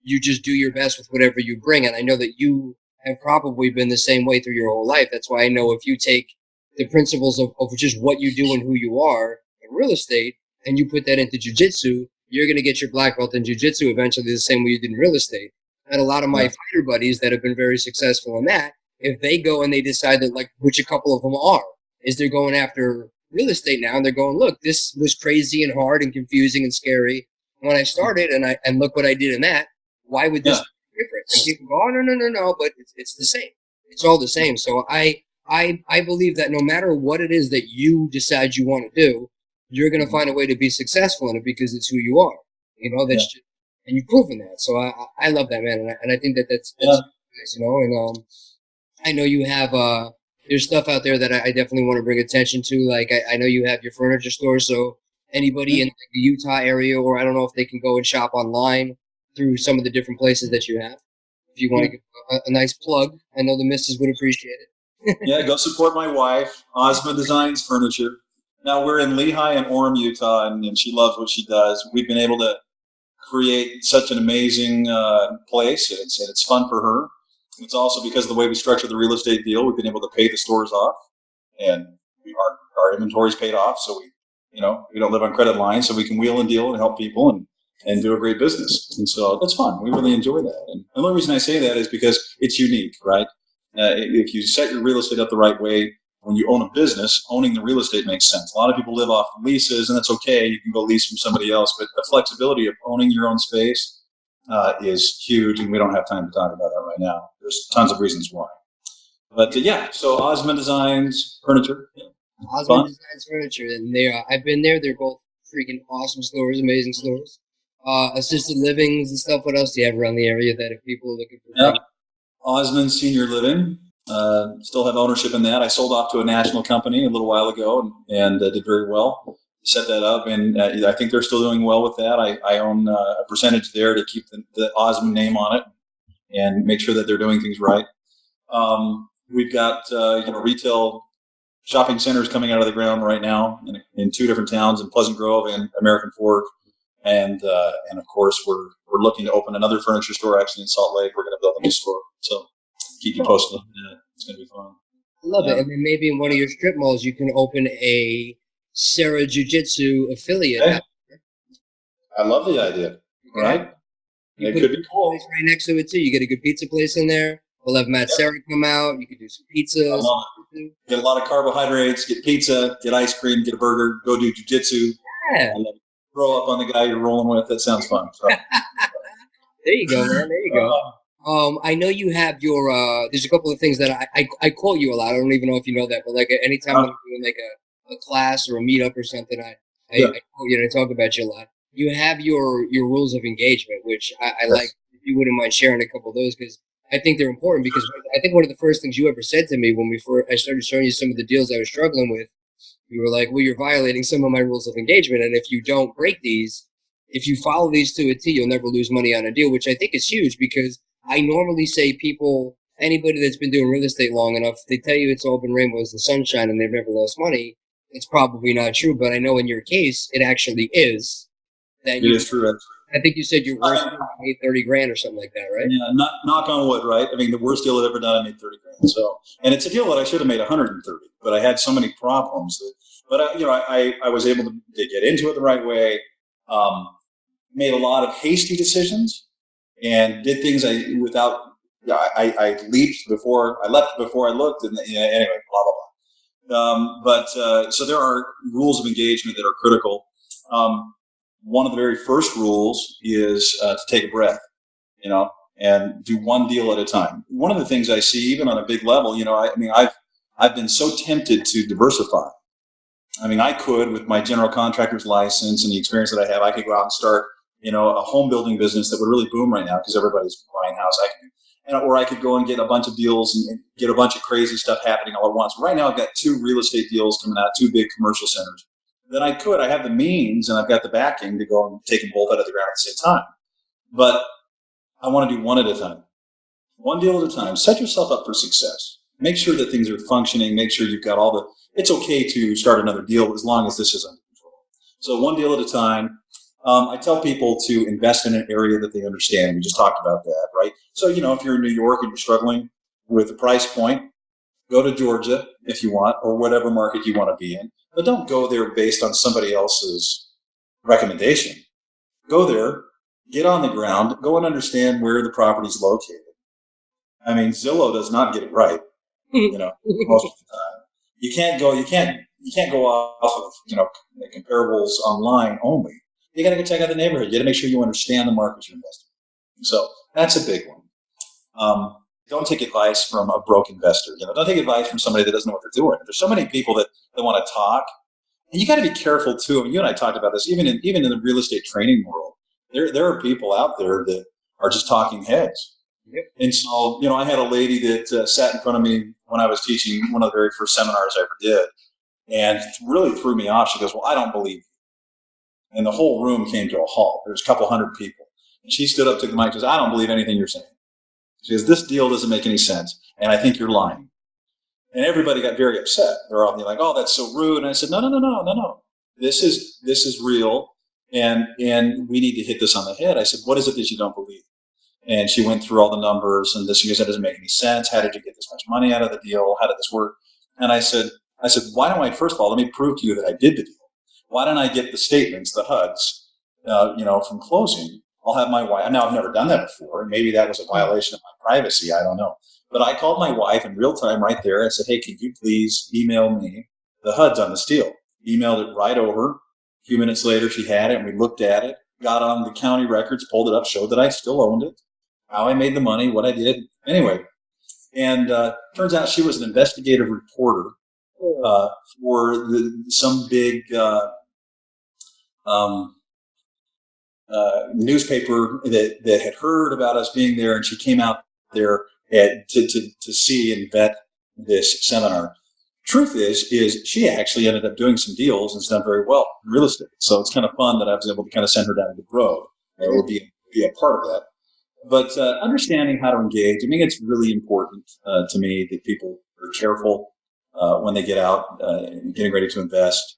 you just do your best with whatever you bring. And I know that you have probably been the same way through your whole life. That's why I know if you take the principles of just what you do and who you are in real estate and you put that into jiu-jitsu, you're going to get your black belt in jiu-jitsu eventually the same way you did in real estate. And a lot of my fighter buddies that have been very successful in that, if they go and they decide that, like, which a couple of them are, is they're going after real estate now and they're going, look, this was crazy and hard and confusing and scary when I started, and look what I did in that. Why would this be different? And people go, oh, no, but it's the same. It's all the same. So I believe that no matter what it is that you decide you want to do, you're going to find a way to be successful in it because it's who you are. That's just, and you've proven that. So I love that, man, and I think that's nice, and I know you have there's stuff out there that I definitely want to bring attention to. Like I know you have your furniture store, so anybody in the Utah area, or I don't know if they can go and shop online through some of the different places that you have. If you want to give a nice plug, I know the missus would appreciate it. Yeah, go support my wife, Osmonds Designs Furniture. Now, we're in Lehi and Orem, Utah, and she loves what she does. We've been able to create such an amazing place, and it's fun for her. It's also because of the way we structured the real estate deal, we've been able to pay the stores off, and our inventory's paid off, so we don't live on credit lines, so we can wheel and deal and help people and do a great business. And so that's fun. We really enjoy that. And the only reason I say that is because it's unique, right? If you set your real estate up the right way, when you own a business, owning the real estate makes sense. A lot of people live off leases, and that's okay. You can go lease from somebody else, but the flexibility of owning your own space is huge, and we don't have time to talk about that right now. There's tons of reasons why. But so Osmonds Designs Furniture. Osmonds Designs Furniture, and I've been there. They're both freaking awesome stores, amazing stores. Assisted livings and stuff. What else do you have around the area that if people are looking for? Osmonds Senior Living. Still have ownership in that. I sold off to a national company a little while ago and did very well. Set that up, and I think they're still doing well with that. I own a percentage there to keep the Osmond name on it and make sure that they're doing things right. We've got retail shopping centers coming out of the ground right now in two different towns, in Pleasant Grove and American Fork, and of course we're looking to open another furniture store actually in Salt Lake. We're going to build a new store, so keep you posted. It's going to be fun. I love it. And then maybe in one of your strip malls you can open a Serra Jiu-Jitsu affiliate. Hey, I love the idea. Right? It could be cool. Right next to it too. You get a good pizza place in there. We'll have Matt Serra come out. You can do some pizzas. Get a lot of carbohydrates. Get pizza. Get ice cream. Get a burger. Go do jiu-jitsu. Yeah. Throw up on the guy you're rolling with. That sounds fun. So. There you go, man. There you go. I know you have your. There's a couple of things that I quote you a lot. I don't even know if you know that, but like anytime I'm doing like a class or a meetup or something, I quote you and I talk about you a lot. You have your rules of engagement, which I like. If you wouldn't mind sharing a couple of those, because I think they're important. Because I think one of the first things you ever said to me when I started showing you some of the deals I was struggling with, you were like, "Well, you're violating some of my rules of engagement, and if you don't break these, if you follow these to a T, you'll never lose money on a deal." Which I think is huge, because I normally say anybody that's been doing real estate long enough, they tell you it's all been rainbows and sunshine and they've never lost money. It's probably not true, but I know in your case, it actually is. It is true. I think you said your worst deal made 30 grand or something like that, right? Yeah, knock on wood, right? I mean, the worst deal I've ever done, I made 30 grand. So, and it's a deal that I should have made 130, but I had so many problems that, but I was able to get into it the right way. Made a lot of hasty decisions and did things I leaped before I leapt before I looked, and anyway, blah blah blah. So there are rules of engagement that are critical. One of the very first rules is to take a breath, and do one deal at a time. One of the things I see, even on a big level, I've been so tempted to diversify. I mean, I could, with my general contractor's license and the experience that I have, I could go out and start, a home building business that would really boom right now because everybody's buying a house. Or I could go and get a bunch of deals and get a bunch of crazy stuff happening all at once. Right now, I've got 2 real estate deals coming out, 2 big commercial centers. Then I have the means and I've got the backing to go and take them both out of the ground at the same time. But I want to do one at a time. One deal at a time. Set yourself up for success. Make sure that things are functioning. Make sure you've got it's okay to start another deal as long as this is under control. So one deal at a time. I tell people to invest in an area that they understand. We just talked about that, right? So, if you're in New York and you're struggling with the price point, go to Georgia if you want, or whatever market you want to be in. But don't go there based on somebody else's recommendation. Go there, get on the ground, go and understand where the property is located. I mean, Zillow does not get it right, most of the time. You can't go off of, the comparables online only. You got to go check out the neighborhood. You got to make sure you understand the market you're investing in. So that's a big one. Don't take advice from a broke investor. Don't take advice from somebody that doesn't know what they're doing. There's so many people that want to talk, and you got to be careful too. I mean, you and I talked about this. Even in the real estate training world, there are people out there that are just talking heads. Yep. And so, I had a lady that sat in front of me when I was teaching one of the very first seminars I ever did, and really threw me off. She goes, "Well, I don't believe you." And the whole room came to a halt. There was a couple hundred people. And she stood up, took the mic, and says, "I don't believe anything you're saying." She goes, "This deal doesn't make any sense, and I think you're lying." And everybody got very upset. They're all like, "Oh, that's so rude." And I said, No. This is real, and we need to hit this on the head. I said, "What is it that you don't believe?" And she went through all the numbers, and she goes, "That doesn't make any sense. How did you get this much money out of the deal? How did this work?" And I said, "Why don't I, first of all, let me prove to you that I did the deal. Why don't I get the statements, the HUDs, from closing? I'll have my wife." Now, I've never done that before, and maybe that was a violation of my privacy. I don't know. But I called my wife in real time right there. I said, "Hey, can you please email me the HUDs on this deal?" Emailed it right over. A few minutes later, she had it, and we looked at it, got on the county records, pulled it up, showed that I still owned it, how I made the money, what I did. Anyway, and turns out she was an investigative reporter for some big newspaper that had heard about us being there, and she came out there to see and vet this seminar. Truth is she actually ended up doing some deals and has done very well in real estate. So it's kind of fun that I was able to kind of send her down the road or be a part of that. But understanding how to engage, I mean, it's really important to me that people are careful when they get out, getting ready to invest.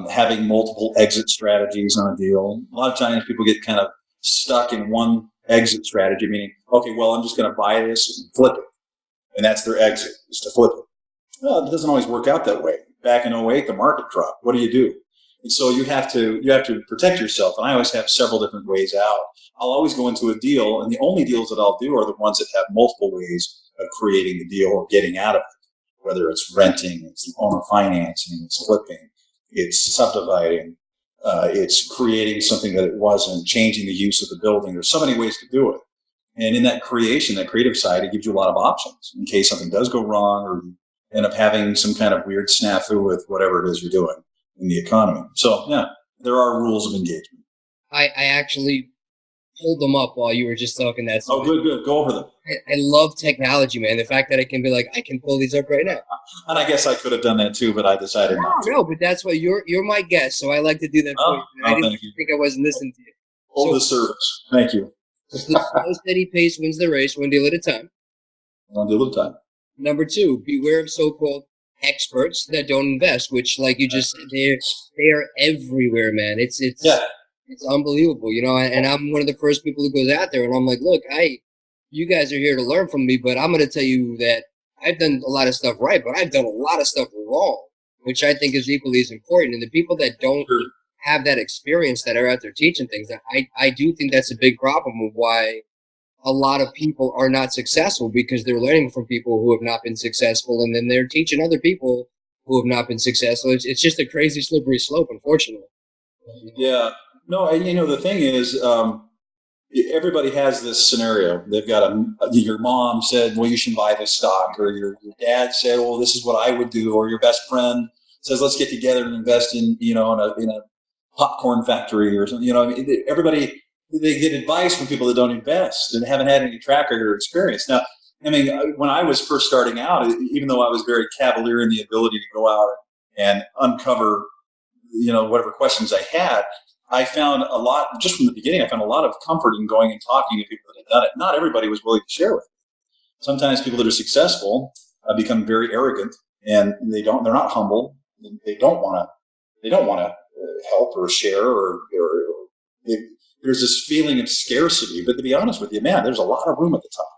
Having multiple exit strategies on a deal. A lot of times people get kind of stuck in one exit strategy, meaning, okay, well, I'm just going to buy this and flip it. And that's their exit, is to flip it. Well, it doesn't always work out that way. Back in 2008, the market dropped. What do you do? And so you have to protect yourself. And I always have several different ways out. I'll always go into a deal, and the only deals that I'll do are the ones that have multiple ways of creating the deal or getting out of it. Whether it's renting, it's owner financing, it's flipping, it's subdividing, it's creating something that it wasn't, changing the use of the building. There's so many ways to do it. And in that creation, that creative side, it gives you a lot of options in case something does go wrong or you end up having some kind of weird snafu with whatever it is you're doing in the economy. So, yeah, there are rules of engagement. I actually pulled them up while you were just talking that. Oh, good. Go over them. I love technology, man. The fact that I can be like, I can pull these up right now. And I guess I could have done that too, but I decided not to. No, but that's why you're my guest, so I like to do that for you. I didn't think I wasn't listening to you. Hold the service. Thank you. Slow, steady pace wins the race, one deal at a time. One deal at a time. Number 2, beware of so-called experts that don't invest, which, like you just said, they are everywhere, man. It's It's unbelievable, you know, and I'm one of the first people who goes out there and I'm like, look, you guys are here to learn from me, but I'm going to tell you that I've done a lot of stuff right, but I've done a lot of stuff wrong, which I think is equally as important. And the people that don't have that experience that are out there teaching things, I do think that's a big problem of why a lot of people are not successful, because they're learning from people who have not been successful, and then they're teaching other people who have not been successful. It's just a crazy slippery slope, unfortunately. Yeah. No, you know, the thing is, everybody has this scenario. They've got your mom said, well, you should buy this stock, or your dad said, well, this is what I would do, or your best friend says, let's get together and invest in, you know, in a popcorn factory or something. You know, I mean, everybody, they get advice from people that don't invest and haven't had any track record or experience. Now, I mean, when I was first starting out, even though I was very cavalier in the ability to go out and uncover, you know, whatever questions I had, I found a lot, just from the beginning, I found a lot of comfort in going and talking to people that had done it. Not everybody was willing to share with me. Sometimes people that are successful become very arrogant, and they're not humble. They don't want to help or share, or there's this feeling of scarcity. But to be honest with you, man, there's a lot of room at the top.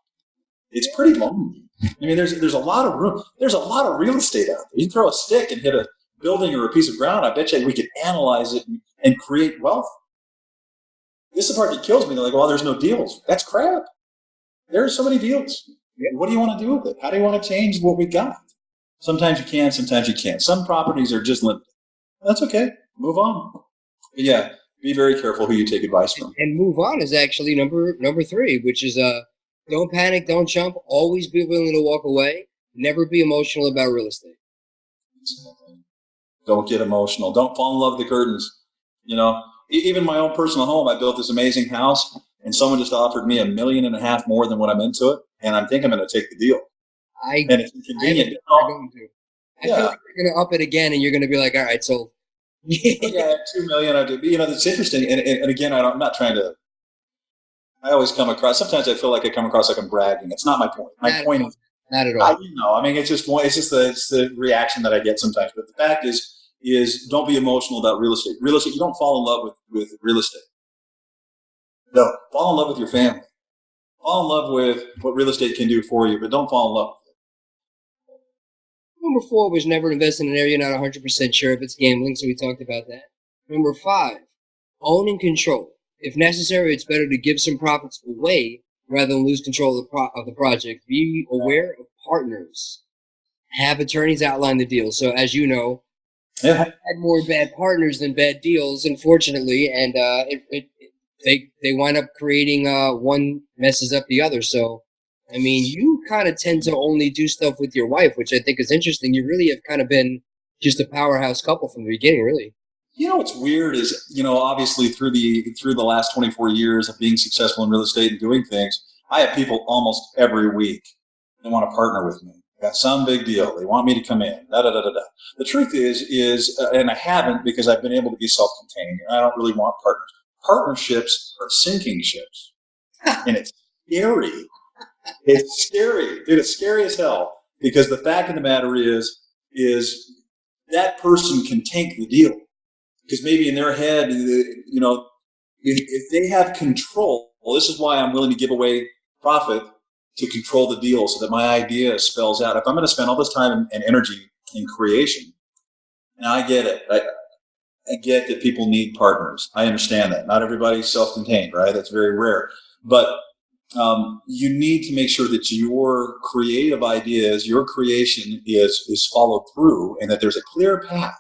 It's pretty lonely. I mean, there's a lot of room. There's a lot of real estate out there. You can throw a stick and hit a building or a piece of ground. I bet you we could analyze it and create wealth. This is the part that kills me. They're like, well, there's no deals. That's crap. There are so many deals. What do you want to do with it? How do you want to change what we got? Sometimes you can, sometimes you can't. Some properties are just limited. That's okay. Move on. But yeah, be very careful who you take advice from. And move on is actually number 3, which is don't panic, don't jump, always be willing to walk away, never be emotional about real estate. Don't get emotional. Don't fall in love with the curtains. You know, even my own personal home, I built this amazing house, and someone just offered me $1.5 million more than what I'm into it, and I'm thinking I'm going to take the deal. And it's inconvenient. I feel like you're going to up it again, and you're going to be like, all right, so. Yeah, $2 million. I do. You know, it's interesting. And again, I'm not trying to. I always come across. Sometimes I feel like I come across like I'm bragging. It's not my point. My point is not at all. I mean, it's the reaction that I get sometimes. But the fact is don't be emotional about real estate. Real estate. You don't fall in love with real estate. No, fall in love with your family. Fall in love with what real estate can do for you, but don't fall in love with it. Number 4 was never invest in an area you're not 100% sure if it's gambling, so we talked about that. Number 5, own and control. If necessary, it's better to give some profits away rather than lose control of the project. Be aware of partners. Have attorneys outline the deal. So as you know, I've had more bad partners than bad deals, unfortunately, and they wind up creating one messes up the other. So, I mean, you kind of tend to only do stuff with your wife, which I think is interesting. You really have kind of been just a powerhouse couple from the beginning, really. You know what's weird is, you know, obviously through the last 24 years of being successful in real estate and doing things, I have people almost every week that want to partner with me. Got some big deal. They want me to come in. The truth is, and I haven't, because I've been able to be self-contained. I don't really want partners. Partnerships are sinking ships, and it's scary. It's scary, dude. It's scary as hell, because the fact of the matter is that person can tank the deal, because maybe in their head, you know, if they have control. Well, this is why I'm willing to give away profit to control the deal, so that my idea spells out. If I'm going to spend all this time and energy in creation, and I get it. I get that people need partners. I understand that. Not everybody's self-contained, right? That's very rare. But you need to make sure that your creative ideas, your creation is followed through, and that there's a clear path.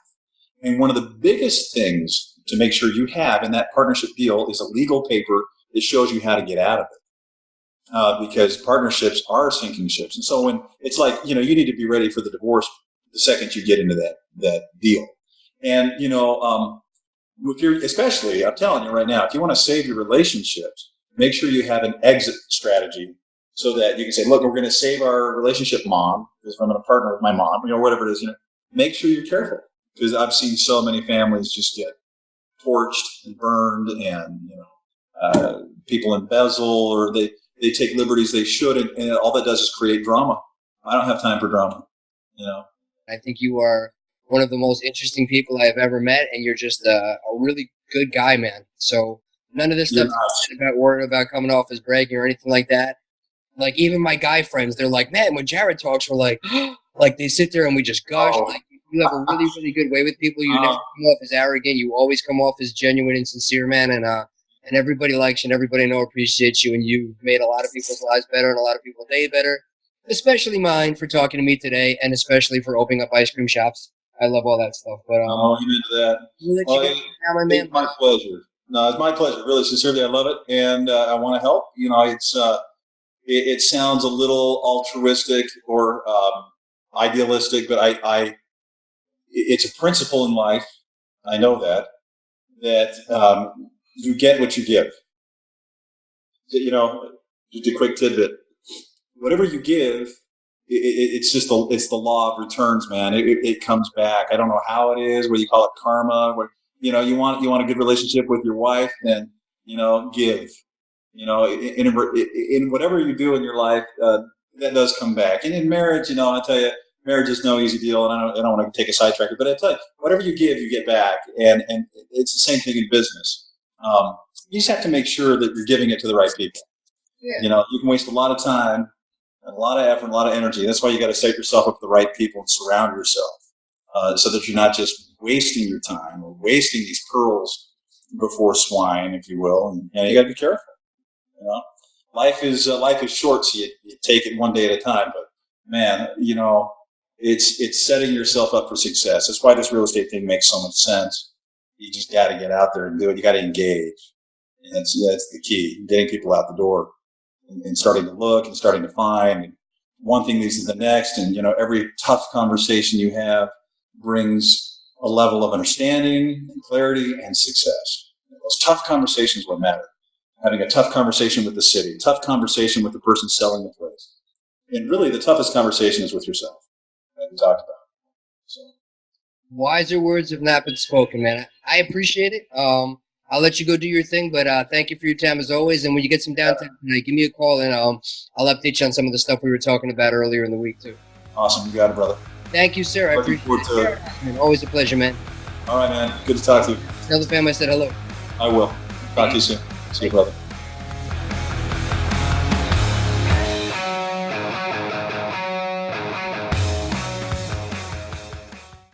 And one of the biggest things to make sure you have in that partnership deal is a legal paper that shows you how to get out of it. Because partnerships are sinking ships. And so when it's like, you know, you need to be ready for the divorce the second you get into that deal. And, you know, especially, I'm telling you right now, if you want to save your relationships, make sure you have an exit strategy, so that you can say, look, we're going to save our relationship, Mom, because I'm going to partner with my mom, you know, whatever it is, you know, make sure you're careful, because I've seen so many families just get torched and burned, and, you know, people embezzle, or they take liberties they shouldn't, and all that does is create drama. I don't have time for drama, you know. I think you are one of the most interesting people I have ever met, and you're just a really good guy, man. So none of this stuff about worrying about coming off as bragging or anything like that. Like, even my guy friends, they're like, man, when Jared talks, we're like, like, they sit there and we just gush. Like, you have a really, really good way with people. You never come off as arrogant. You always come off as genuine and sincere, man. And everybody likes you and everybody appreciates you. And you've made a lot of people's lives better and a lot of people's day better, especially mine, for talking to me today, and especially for opening up ice cream shops. I love all that stuff. But I'm into that. It's my pleasure. No, it's my pleasure. Really, sincerely, I love it, and I want to help. You know, it sounds a little altruistic or idealistic, but it's a principle in life. I know that you get what you give. You know, just a quick tidbit. Whatever you give, it's the law of returns, man. It comes back. I don't know how it is, whether you call it karma, where, you know, you want a good relationship with your wife, then, you know, give. You know, in whatever you do in your life, that does come back. And in marriage, you know, I tell you, marriage is no easy deal, and I don't want to take a sidetrack, but I tell you, whatever you give, you get back, and it's the same thing in business. You just have to make sure that you're giving it to the right people. Yeah. You know, you can waste a lot of time, and a lot of effort, and a lot of energy. That's why you got to set yourself up with the right people and surround yourself, so that you're not just wasting your time or wasting these pearls before swine, if you will. And you got to be careful. You know, life is short, so you take it one day at a time. But man, you know, it's setting yourself up for success. That's why this real estate thing makes so much sense. You just got to get out there and do it. You got to engage, and that's the key. Getting people out the door and starting to look and starting to find. And one thing leads to the next, and you know, every tough conversation you have brings a level of understanding and clarity and success. Those tough conversations what matter. Having a tough conversation with the city, a tough conversation with the person selling the place. And really the toughest conversation is with yourself, that we talked about. So. Wiser words have not been spoken, man. I appreciate it. I'll let you go do your thing, but thank you for your time as always. And when you get some downtime tonight, give me a call, and I'll update you on some of the stuff we were talking about earlier in the week, too. Awesome. You got it, brother. Thank you, sir. I appreciate it. Always a pleasure, man. All right, man. Good to talk to you. Tell the family I said hello. I will. Talk to you soon. See you, brother.